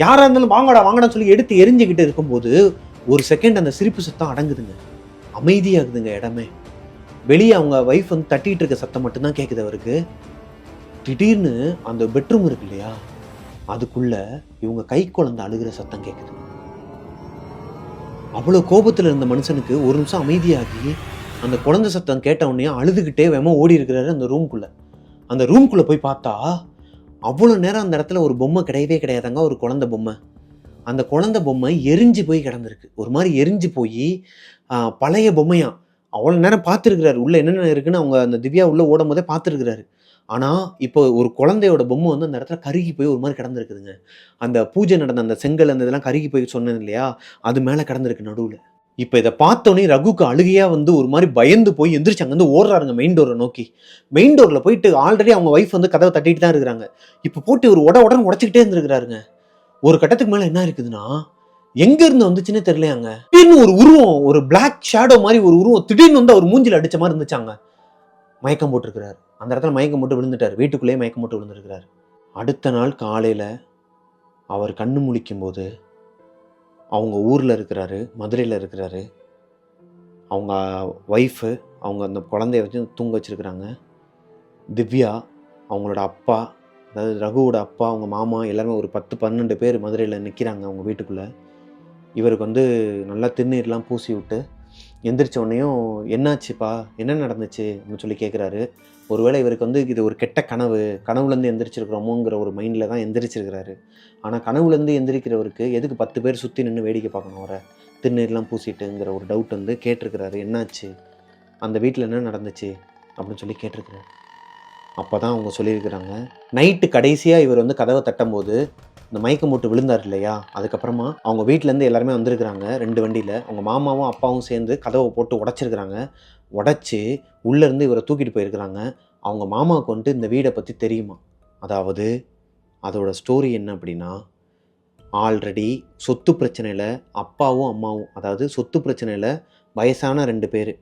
யாரா இருந்தாலும் வாங்கடா சொல்லி எடுத்து எரிஞ்சுக்கிட்டு இருக்கும்போது ஒரு செகண்ட் அந்த சிரிப்பு சத்தம் அடங்குதுங்க, அமைதியாகுதுங்க இடமே. வெளியே அவங்க வைஃப் வந்து தட்டிட்டு இருக்க சத்தம் மட்டும்தான் கேட்குது அவருக்கு. திடீர்னு அந்த பெட்ரூம் இருக்கு இல்லையா, அதுக்குள்ள இவங்க கை குழந்தை அழுகிற சத்தம் கேட்குது. அவ்வளோ கோபத்தில் இருந்த மனுஷனுக்கு ஒரு நிமிஷம் அமைதியாகி அந்த குழந்தை சத்தம் கேட்ட உடனே அழுதுகிட்டே வேமா ஓடி இருக்கிறாரு அந்த ரூம்குள்ள போய் பார்த்தா அவ்வளோ நேரம் அந்த இடத்துல ஒரு பொம்மை கிடையவே கிடையாதாங்க, ஒரு குழந்தை பொம்மை. அந்த குழந்தை பொம்மை எரிஞ்சு போய் கிடந்திருக்கு. ஒரு மாதிரி எரிஞ்சு போய் பழைய பொம்மையா. அவ்வளோ நேரம் பார்த்துருக்கிறாரு உள்ள என்னென்ன இருக்குன்னு. அவங்க அந்த திவ்யா உள்ள ஓடும் போதே பார்த்துருக்கிறாரு. ஆனால் இப்போ ஒரு குழந்தையோட பொம்மை வந்து அந்த இடத்துல கருகி போய் ஒரு மாதிரி கிடந்திருக்குதுங்க. அந்த பூஜை நடந்த அந்த செங்கல் அந்த இதெல்லாம் கருகி போய் சொன்னேன் இல்லையா, அது மேலே கிடந்திருக்கு நடுவில். இப்போ இதை பார்த்தோன்னே ரகுக்கு அழுகையாக வந்து ஒரு மாதிரி பயந்து போய் எந்திரிச்சு அங்கேருந்து ஓடுறாருங்க மெயின் டோரை நோக்கி. மெயின் டோரில் போயிட்டு ஆல்ரெடி அவங்க ஒய்ஃப் வந்து கதவை தட்டிட்டு தான் இருக்கிறாங்க. இப்போ போட்டு ஒரு உடனே உடச்சிக்கிட்டே இருந்திருக்கிறாருங்க. ஒரு கட்டத்துக்கு மேலே என்ன இருக்குதுன்னா, எங்க இருந்து வந்துச்சுன்னே தெரியலையாங்க. திடீர்னு ஒரு உருவம், ஒரு பிளாக் ஷேடோ மாதிரி ஒரு உருவம் திடீர்னு வந்து அவர் மூஞ்சில் அடிச்ச மாதிரி இருந்துச்சாங்க. மயக்கம் போட்டிருக்கிறாரு. அந்த இடத்துல மயக்கம் போட்டு விழுந்துட்டார். வீட்டுக்குள்ளேயே மயக்கம் போட்டு விழுந்துருக்கிறார். அடுத்த நாள் காலையில் அவர் கண்ணு முழிக்கும் போது அவங்க ஊரில் இருக்கிறாரு, மதுரையில் இருக்கிறாரு. அவங்க ஒய்ஃபு, அவங்க அந்த குழந்தைய வச்சு தூங்க வச்சுருக்கிறாங்க. திவ்யா அவங்களோட அப்பா, அதாவது ரகுவோட அப்பா, அவங்க மாமா எல்லாருமே ஒரு 10, 12 பேர் மதுரையில நிற்கிறாங்க அவங்க வீட்டுக்குள்ளே. இவருக்கு வந்து நல்லா திருநீர்லாம் பூசி விட்டு எந்திரிச்ச உடனேயும் என்னாச்சுப்பா, என்ன நடந்துச்சு அப்படின்னு சொல்லி கேட்குறாரு. ஒருவேளை இவருக்கு வந்து இது ஒரு கெட்ட கனவு, கனவுலேருந்து எந்திரிச்சிருக்கிறோமோங்கிற ஒரு மைண்டில் தான் எந்திரிச்சிருக்கிறாரு. ஆனால் கனவுலேருந்து எந்திரிக்கிறவருக்கு எதுக்கு 10 பேர் சுற்றி நின்று வேடிக்கை பார்க்கணும் அவரை, திருநீர்லாம் பூசிட்டுங்கிற ஒரு டவுட் வந்து கேட்டிருக்கிறாரு. என்னாச்சு, அந்த வீட்டில் என்ன நடந்துச்சு அப்படின்னு சொல்லி கேட்டிருக்கிறாரு. அப்போ தான் அவங்க சொல்லியிருக்கிறாங்க, நைட்டு கடைசியாக இவர் வந்து கதவை தட்டும்போது இந்த மயக்கம் போட்டு விழுந்தார் இல்லையா, அதுக்கப்புறமா அவங்க வீட்டிலேருந்து எல்லாருமே வந்திருக்கிறாங்க 2 வண்டியில். அவங்க மாமாவும் அப்பாவும் சேர்ந்து கதவை போட்டு உடைச்சிருக்கிறாங்க. உடைச்சி உள்ளேருந்து இவரை தூக்கிட்டு போயிருக்கிறாங்க. அவங்க மாமாவுக்கு வந்துட்டு இந்த வீடை பற்றி தெரியுமா. அதாவது அதோட ஸ்டோரி என்ன அப்படின்னா, ஆல்ரெடி சொத்து பிரச்சனையில் அப்பாவும் அம்மாவும், அதாவது சொத்து பிரச்சனையில் வயசான 2 பேர்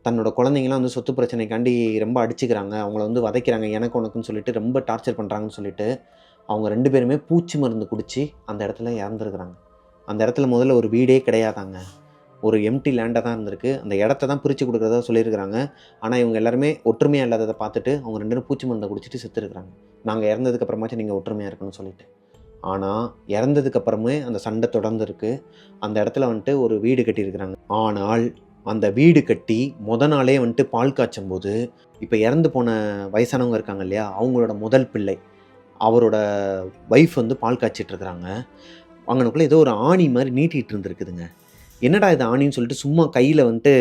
தன்னோட குழந்தைங்கலாம் வந்து சொத்து பிரச்சனைக்காண்டி ரொம்ப அடிச்சுக்கிறாங்க, அவங்கள வந்து வதைக்கிறாங்க, எனக்கு உனக்குன்னு சொல்லிட்டு ரொம்ப டார்ச்சர் பண்ணுறாங்கன்னு சொல்லிட்டு அவங்க 2 பேருமே பூச்சி மருந்து குடித்து அந்த இடத்துல இறந்துருக்குறாங்க. அந்த இடத்துல முதல்ல ஒரு வீடே கிடையாதாங்க, ஒரு எம்டி லேண்டாக தான் இருந்திருக்கு. அந்த இடத்த தான் பிரித்து கொடுக்குறதா சொல்லியிருக்கிறாங்க. ஆனால் இவங்க எல்லாருமே ஒற்றுமையாக இல்லாததை பார்த்துட்டு அவங்க 2 பேரும் பூச்சி மருந்தை குடிச்சிட்டு செத்துருக்குறாங்க. நாங்கள் இறந்ததுக்கு அப்புறமாச்சும் நீங்கள் ஒற்றுமையாக இருக்கணும்னு சொல்லிட்டு. ஆனால் இறந்ததுக்கப்புறமே அந்த சண்டை தொடர்ந்து இருக்குது. அந்த இடத்துல வந்துட்டு ஒரு வீடு கட்டியிருக்கிறாங்க. ஆனால் அந்த வீடு கட்டி நாளே வந்துட்டு பால் காய்ச்சும் போது, இப்போ இறந்து போன வயசானவங்க இருக்காங்க இல்லையா, அவங்களோட முதல் பிள்ளை, அவரோட ஒய்ஃப் வந்து பால் காய்ச்சிட்டு இருக்கிறாங்க. அங்கனக்குள்ளே ஏதோ ஒரு ஆணி மாதிரி நீட்டிகிட்டு இருந்திருக்குதுங்க. என்னடா இது ஆணின்னு சொல்லிட்டு சும்மா கையில் வந்துட்டு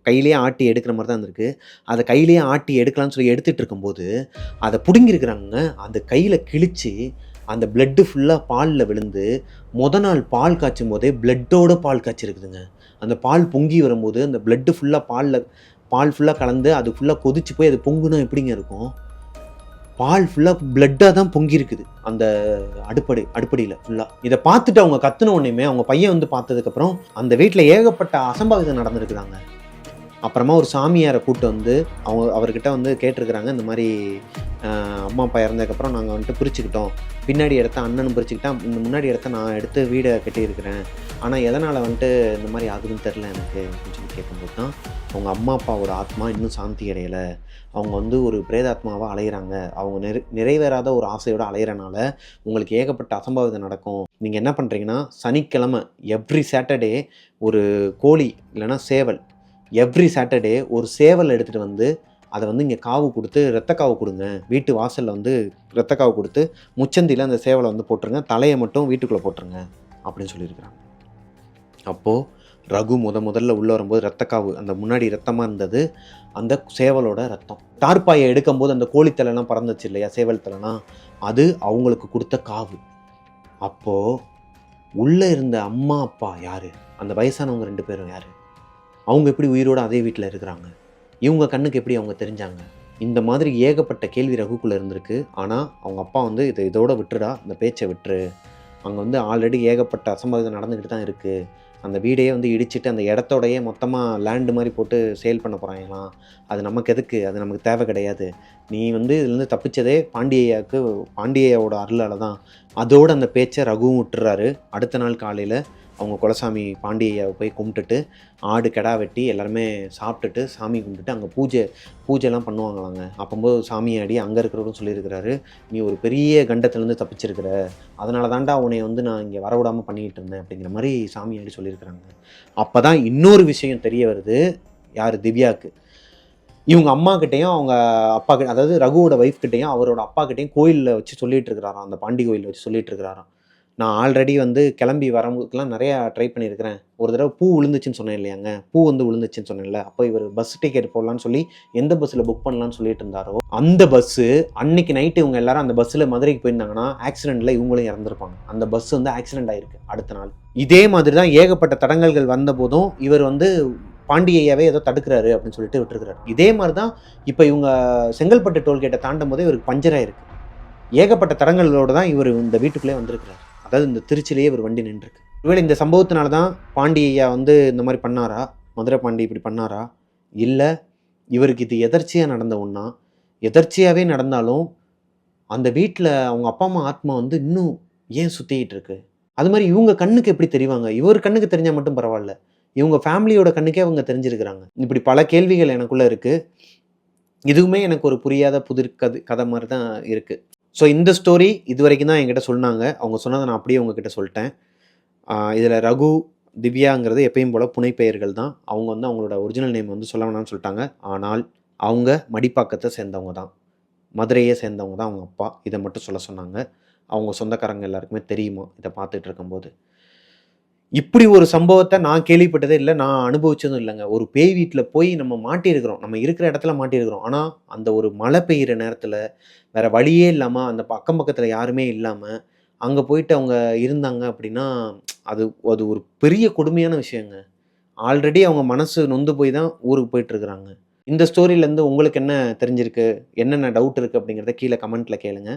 கையிலேயே ஆட்டி எடுக்கிற மாதிரி தான் இருந்திருக்கு. அதை கையிலேயே ஆட்டி எடுக்கலாம்னு சொல்லி எடுத்துகிட்டு இருக்கும்போது அதை பிடுங்கிருக்கிறாங்க. அந்த கையில் கிழிச்சு அந்த பிளட்டு ஃபுல்லாக பாலில் விழுந்து நாள் பால் காய்ச்சும் போதே பிளட்டோட பால் காய்ச்சிருக்குதுங்க. அந்த பால் பொங்கி வரும்போது அந்த பிளட்டு ஃபுல்லாக பால் ஃபுல்லாக கலந்து அது ஃபுல்லாக கொதிச்சு போய் அது பொங்குனா எப்படிங்க இருக்கும். பால் ஃபுல்லாக பிளட்டாக தான் பொங்கியிருக்குது அந்த அடுப்படியில் ஃபுல்லாக. இதை பார்த்துட்டு அவங்க கத்துன உடனேயுமே அவங்க பையன் வந்து பார்த்ததுக்கப்புறம் அந்த வீட்டில் ஏகப்பட்ட அசம்பாவிதம் நடந்திருக்குதாங்க. அப்புறமா ஒரு சாமியாரை கூப்பிட்டு வந்து அவர்கிட்ட வந்து கேட்டிருக்கிறாங்க, இந்த மாதிரி அம்மா அப்பா இறந்ததுக்கப்புறம் நாங்கள் வந்துட்டு பிரிச்சுக்கிட்டோம், பின்னாடி இடத்த அண்ணனும் பிரிச்சுக்கிட்டா, இந்த முன்னாடி இடத்த நான் எடுத்து வீடை கட்டியிருக்கிறேன், ஆனால் எதனால் வந்துட்டு இந்த மாதிரி ஆகுதுன்னு தெரில எனக்கு அப்படின்னு சொல்லி கேட்கும்போது தான் அவங்க அம்மா அப்பாவோட ஆத்மா இன்னும் சாந்தி அடையலை, அவங்க வந்து ஒரு பிரேதாத்மாவாக அலையிறாங்க, அவங்க நிறைவேறாத ஒரு ஆசையோடு அலையிறனால உங்களுக்கு ஏகப்பட்ட அசம்பாவிதம் நடக்கும். நீங்கள் என்ன பண்ணுறீங்கன்னா, சனிக்கிழமை எவ்ரி சாட்டர்டே ஒரு கோழி இல்லைன்னா சேவல், எவ்ரி சாட்டர்டே ஒரு சேவல் எடுத்துகிட்டு வந்து அதை வந்து இங்கே காவு கொடுத்து ரத்தக்காவு கொடுங்க, வீட்டு வாசலில் வந்து ரத்தக்காவு கொடுத்து முச்சந்தியில் அந்த சேவலை வந்து போட்டுருங்க, தலையை மட்டும் வீட்டுக்குள்ளே போட்டுருங்க அப்படின்னு சொல்லியிருக்கிறாங்க. அப்போது ரகு முதல்ல உள்ளே வரும்போது ரத்தக்காவு, அந்த முன்னாடி ரத்தமாக இருந்தது அந்த சேவலோட ரத்தம். தார்பாயை எடுக்கும்போது அந்த கோழித்தலைலாம் பறந்துச்சு இல்லையா, சேவல் தலைலாம், அது அவங்களுக்கு கொடுத்த காவு. அப்போது உள்ளே இருந்த அம்மா அப்பா யார், அந்த வயசானவங்க 2 பேரும் யார், அவங்க எப்படி உயிரோடு அதே வீட்டில் இருக்கிறாங்க, இவங்க கண்ணுக்கு எப்படி அவங்க தெரிஞ்சாங்க, இந்த மாதிரி ஏகப்பட்ட கேள்வி ரகுக்குள்ளே இருந்திருக்கு. ஆனால் அவங்க அப்பா வந்து இதோட விட்டுடா, இந்த பேச்சை விட்டுரு, அங்கே வந்து ஆல்ரெடி ஏகப்பட்ட அசம்பாவிதம் நடந்துக்கிட்டு தான் இருக்குது, அந்த வீடையே வந்து இடிச்சிட்டு அந்த இடத்தோடையே மொத்தமாக லேண்டு மாதிரி போட்டு சேல் பண்ண போகிறாங்களாம், அது நமக்கு எதுக்கு, அது நமக்கு தேவை கிடையாது, நீ வந்து இதுலேருந்து தப்பிச்சதே பாண்டியையோட அருளால் தான். அதோடு அந்த பேச்சை ரகுவும் விட்டுறாரு. அடுத்த நாள் காலையில் அவங்க குலசாமி பாண்டியை போய் கும்பிட்டுட்டு ஆடு கெடா வெட்டி எல்லாருமே சாப்பிட்டுட்டு சாமி கும்பிட்டுட்டு அங்கே பூஜைலாம் பண்ணுவாங்களாங்க. அப்போது சாமியாடி அங்கே இருக்கிறவரும் சொல்லியிருக்கிறாரு, நீ ஒரு பெரிய கண்டத்துலேருந்து தப்பிச்சிருக்கிற, அதனால தான்டா உன்னை வந்து நான் இங்கே வரவிடாமல் பண்ணிக்கிட்டு இருந்தேன் அப்படிங்கிற மாதிரி சாமியாடி சொல்லியிருக்கிறாங்க. அப்போ தான் இன்னொரு விஷயம் தெரிய வருது, யார், திவ்யாவுக்கு. இவங்க அம்மாக்கிட்டையும் அவங்க அப்பா கிட்ட, அதாவது ரகுவோட ஒய்ஃப் கிட்டையும் அவரோட அப்பா கிட்டையும் கோயிலில் வச்சு சொல்லிட்டு இருக்கிறாராம், அந்த பாண்டி கோயிலில் வச்சு சொல்லிட்டு இருக்கிறாராம், நான் ஆல்ரெடி வந்து கிளம்பி வரும்போதுக்கெலாம் நிறையா ட்ரை பண்ணியிருக்கிறேன், ஒரு தடவை பூ விழுந்துச்சுன்னு சொன்னேன் இல்லையாங்க, பூ வந்து விழுந்துச்சுன்னு சொன்னேன்ல, அப்போ இவர் பஸ் டிக்கெட் போடலான்னு சொல்லி எந்த பஸ்ஸில் புக் பண்ணலான்னு சொல்லிட்டு இருந்தாரோ அந்த பஸ்ஸு அன்னைக்கு நைட்டு இவங்க எல்லாரும் அந்த பஸ்ஸில் மதுரைக்கு போயிருந்தாங்கன்னா ஆக்சிடெண்ட்டில் இவங்களும் இறந்துருப்பாங்க. அந்த பஸ் வந்து ஆக்சிடெண்ட் ஆகிருக்கு அடுத்த நாள். இதே மாதிரி தான் ஏகப்பட்ட தடங்கல்கள் வந்த போதும் இவர் வந்து பாண்டியையாவே ஏதோ தடுக்கிறாரு அப்படின்னு சொல்லிட்டு விட்டுருக்கிறாரு. இதே மாதிரி தான் இப்போ இவங்க செங்கல்பட்டு டோல்கேட்டை தாண்டும் போதே இவருக்கு பஞ்சராயிருக்கு. ஏகப்பட்ட தடங்கல்களோடு தான் இவர் இந்த வீட்டுக்குள்ளே வந்திருக்கிறார். அதாவது இந்த திருச்சிலேயே ஒரு வண்டி நின்றுருக்கு. ஒருவேளை இந்த சம்பவத்தினால தான் பாண்டியையா வந்து இந்த மாதிரி பண்ணாரா, மதுரை பாண்டி இப்படி பண்ணாரா, இல்லை இவருக்கு இது எதர்ச்சியாக நடந்த ஒன்றா, எதர்ச்சியாகவே நடந்தாலும் அந்த வீட்டில் அவங்க அப்பா அம்மா ஆத்மா வந்து இன்னும் ஏன் சுற்றிக்கிட்டு இருக்கு, அது மாதிரி இவங்க கண்ணுக்கு எப்படி தெரிவாங்க, இவர் கண்ணுக்கு தெரிஞ்சால் மட்டும் பரவாயில்ல, இவங்க ஃபேமிலியோட கண்ணுக்கே அவங்க தெரிஞ்சிருக்கிறாங்க. இப்படி பல கேள்விகள் எனக்குள்ளே இருக்குது. இதுவுமே எனக்கு ஒரு புரியாத புதிர் கதை மாதிரி தான் இருக்குது. ஸோ இந்த ஸ்டோரி இது வரைக்கும் தான் என்கிட்ட சொன்னாங்க. அவங்க சொன்னதை நான் அப்படியே உங்ககிட்ட சொல்லிட்டேன். இதில் ரகு, திவ்யாங்கிறது எப்பயும் போல் புனைப்பெயர்கள் தான். அவங்க வந்து அவங்களோட ஒரிஜினல் நேம் வந்து சொல்ல வேணாம்னு சொல்லிட்டாங்க. ஆனால் அவங்க மடிப்பாக்கத்தை சேர்ந்தவங்க தான், மதுரையை சேர்ந்தவங்க தான் அவங்க அப்பா. இதை மட்டும் சொல்ல சொன்னாங்க. அவங்க சொந்தக்காரங்க எல்லாருக்குமே தெரியுமா இதை பார்த்துட்டு இருக்கும்போது. இப்படி ஒரு சம்பவத்தை நான் கேள்விப்பட்டதே இல்லை, நான் அனுபவிச்சதும் இல்லைங்க. ஒரு பேய் வீட்டில் போய் நம்ம மாட்டியிருக்கிறோம், நம்ம இருக்கிற இடத்துல மாட்டியிருக்கிறோம். ஆனால் அந்த ஒரு மழை பெய்கிற நேரத்தில் வேறு வழியே இல்லாமல், அந்த அக்கம் பக்கத்தில் யாருமே இல்லாமல் அங்கே போயிட்டு அவங்க இருந்தாங்க அப்படின்னா, அது அது ஒரு பெரிய கொடுமையான விஷயங்க. ஆல்ரெடி அவங்க மனசு நொந்து போய் தான் ஊருக்கு போயிட்டுருக்குறாங்க. இந்த ஸ்டோரியிலேருந்து உங்களுக்கு என்ன தெரிஞ்சிருக்கு, என்னென்ன டவுட் இருக்குது அப்படிங்கிறத கீழே கமெண்ட்டில் கேளுங்க.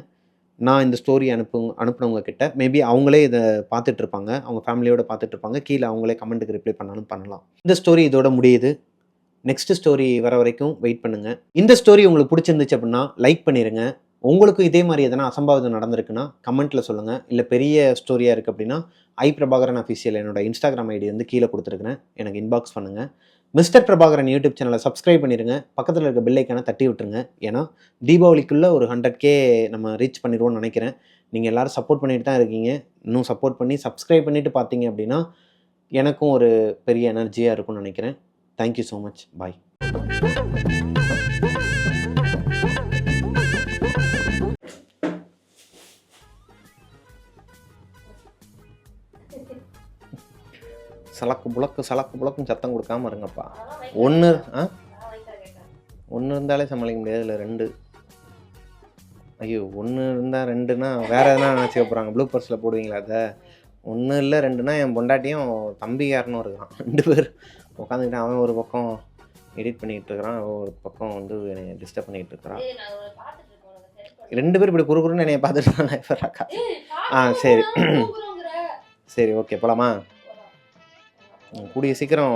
நான் இந்த ஸ்டோரி அனுப்புனவங்க கிட்ட மேபி அவங்களே இதை பார்த்துட்ருப்பாங்க, அவங்க ஃபேமிலியோடு பார்த்துட்ருப்பாங்க. கீழே அவங்களே கமெண்ட்டுக்கு ரிப்ளை பண்ணாலும் பண்ணலாம். இந்த ஸ்டோரி இதோட முடியுது. நெக்ஸ்ட் ஸ்டோரி வர வரைக்கும் வெயிட் பண்ணுங்கள். இந்த ஸ்டோரி உங்களுக்கு பிடிச்சிருந்துச்சு அப்படின்னா லைக் பண்ணிடுங்க. உங்களுக்கும் இதே மாதிரி எதனா அசம்பாவிதம் நடந்திருக்குன்னா கமெண்ட்டில் சொல்லுங்கள். இல்லை பெரிய ஸ்டோரியாக இருக்குது அப்படின்னா பிரபாகரன் அஃபிஷியல் என்னோட இன்ஸ்டாகிராம் ஐடி வந்து கீழே கொடுத்துருக்குறேன், எனக்கு இன்பாக்ஸ் பண்ணுங்கள். மிஸ்டர் பிரபாகரன் யூடியூப் சேனலை சப்ஸ்கிரைப் பண்ணிடுங்க. பக்கத்தில் இருக்க பெல் ஐக்கானை தட்டி விட்டுருங்க. ஏன்னா தீபாவளிக்குள்ளே ஒரு 100K நம்ம ரீச் பண்ணிடுவோம்னு நினைக்கிறேன். நீங்கள் எல்லோரும் சப்போர்ட் பண்ணிட்டு தான் இருக்கீங்க. இன்னும் சப்போர்ட் பண்ணி சப்ஸ்கிரைப் பண்ணிவிட்டு பார்த்தீங்க அப்படின்னா எனக்கும் ஒரு பெரிய எனர்ஜியாக இருக்கும்னு நினைக்கிறேன். Thank you so much. பாய். சலக்கு புழக்குன்னு சத்தம் கொடுக்காம இருங்கப்பா. ஒன்று இருந்தாலே சமாளிக்க முடியாது. இல்லை 2. ஐயோ, 1 இருந்தால் 2னா வேறு எதனா நினச்சிக்க போகிறாங்க. ப்ளூ பர்ஸில் போடுவீங்களா அதை? 1 இல்லை 2னா என் பொண்டாட்டியும் தம்பிக்காரனும் இருக்கிறான். 2 பேர் உட்காந்துக்கிட்டு அவன் ஒரு பக்கம் எடிட் பண்ணிக்கிட்டு இருக்கிறான், அவன் ஒரு பக்கம் வந்து என்னை டிஸ்டர்ப் பண்ணிக்கிட்டு இருக்கிறான். 2 பேர் இப்படி குறுக்குறுன்னு என்னைய பார்த்துட்டு தான். சரி சரி, ஓகே, போகலாமா? கூடிய சீக்கிரம்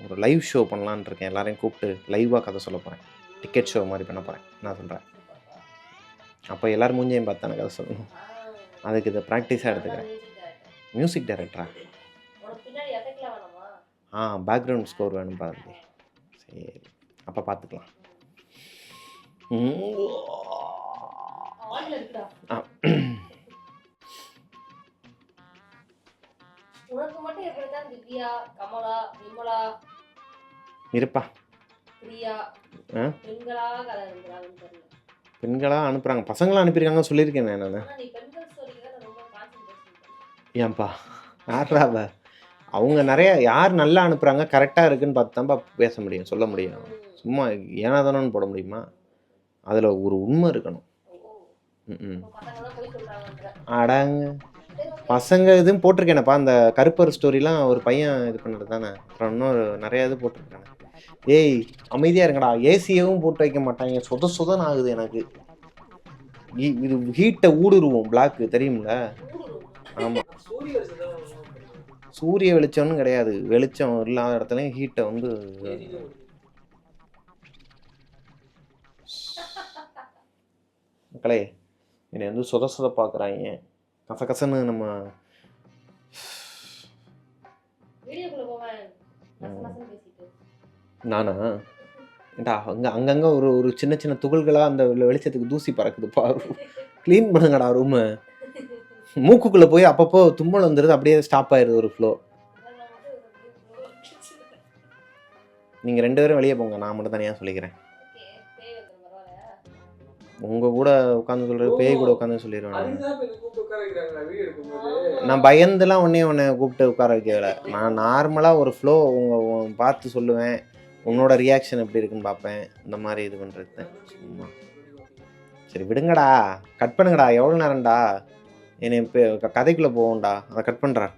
ஒரு லைவ் ஷோ பண்ணலான்னு இருக்கேன். எல்லாரையும் கூப்பிட்டு லைவாக கதை சொல்ல போகிறேன். டிக்கெட் ஷோ மாதிரி பண்ண போகிறேன். நான் சொல்கிறேன். அப்போ எல்லோரும் மூஞ்சியும் பார்த்து நான் கதை சொல்லணும். அதுக்கு இதை ப்ராக்டிஸாக எடுத்துக்கிறேன். மியூசிக் டைரக்டரா? பேக்ரவுண்ட் ஸ்கோர் வேணும் பாருங்க. சரி, அப்போ பார்த்துக்கலாம். உனக்கு மட்டும் எப்படிதான் திவ்யா, கமலா, விமலா இருப்பா பிரியா பெண்களா கதை அனுப்புறாங்கன்னு தெரியல. பெண்களா அனுப்புறாங்க, பசங்களா அனுப்பியிருக்காங்க சொல்லியிருக்கேன் நான். நீ பெண்கள் ஸ்டோரிக்கு தான் ரொம்ப கான்சென்ட்ரேஷன் பண்ணு. ஏன்பா யாராவ? அவங்க நிறைய யார் நல்லா அனுப்புகிறாங்க கரெக்டாக இருக்குன்னு பார்த்து தான்ப்பா பேச முடியும், சொல்ல முடியும். சும்மா ஏனாதானு போட முடியுமா? அதில் ஒரு உண்மை இருக்கணும். அடாங்க பசங்க இதுவும் போட்டிருக்கேனப்பா. அந்த கருப்பர் ஸ்டோரிலாம் ஒரு பையன் இது பண்ணுறது தானே. அப்புறம் இன்னொரு நிறையா இது போட்டிருக்காங்க. ஏய் அமைதியாக இருங்கடா. ஏசியவும் போட்டு வைக்க மாட்டாங்க, சொதன்னு ஆகுது எனக்கு. இது ஹீட்டை ஊடுருவோம், பிளாக்கு தெரியும்ல? ஆமாம், சூரிய வெளிச்சம்னு கிடையாது, வெளிச்சம் இல்லாத இடத்துலையும் ஹீட்டை வந்து மக்களே என்னை வந்து சொத பார்க்குறாங்க. கசகசன்னு நம்ம நானா ஏண்டா அங்கங்கே ஒரு சின்ன சின்ன துகள்களாக அந்த வெளிச்சத்துக்கு தூசி பறக்குதுப்பா. க்ளீன் பண்ணுங்கடா ரூமு. மூக்குக்குள்ளே போய் அப்பப்போ தும்மல் வந்துடுது, அப்படியே ஸ்டாப் ஆயிடுது ஒரு ஃப்ளோ. நீங்கள் 2 பேரும் வெளியே போங்க, நான் மட்டும் தனியாக சொல்லிக்கிறேன். உங்கள் கூட உட்காந்து சொல்கிறது பேய் கூட உட்காந்து சொல்லிடுவேன். நான் பயந்துலாம் உன்னை கூப்பிட்டு உட்கார வைக்கல. நான் நார்மலாக ஒரு ஃப்ளோ பார்த்து சொல்லுவேன், உன்னோட ரியாக்ஷன் எப்படி இருக்குன்னு பார்ப்பேன். இந்த மாதிரி இது பண்ணுறது சும்மா. சரி விடுங்கடா, கட் பண்ணுங்கடா. எவ்வளோ நேரம்டா? என்னை இப்போ கதைக்குள்ளே போவோம்டா, அதை கட் பண்ணுறேன்.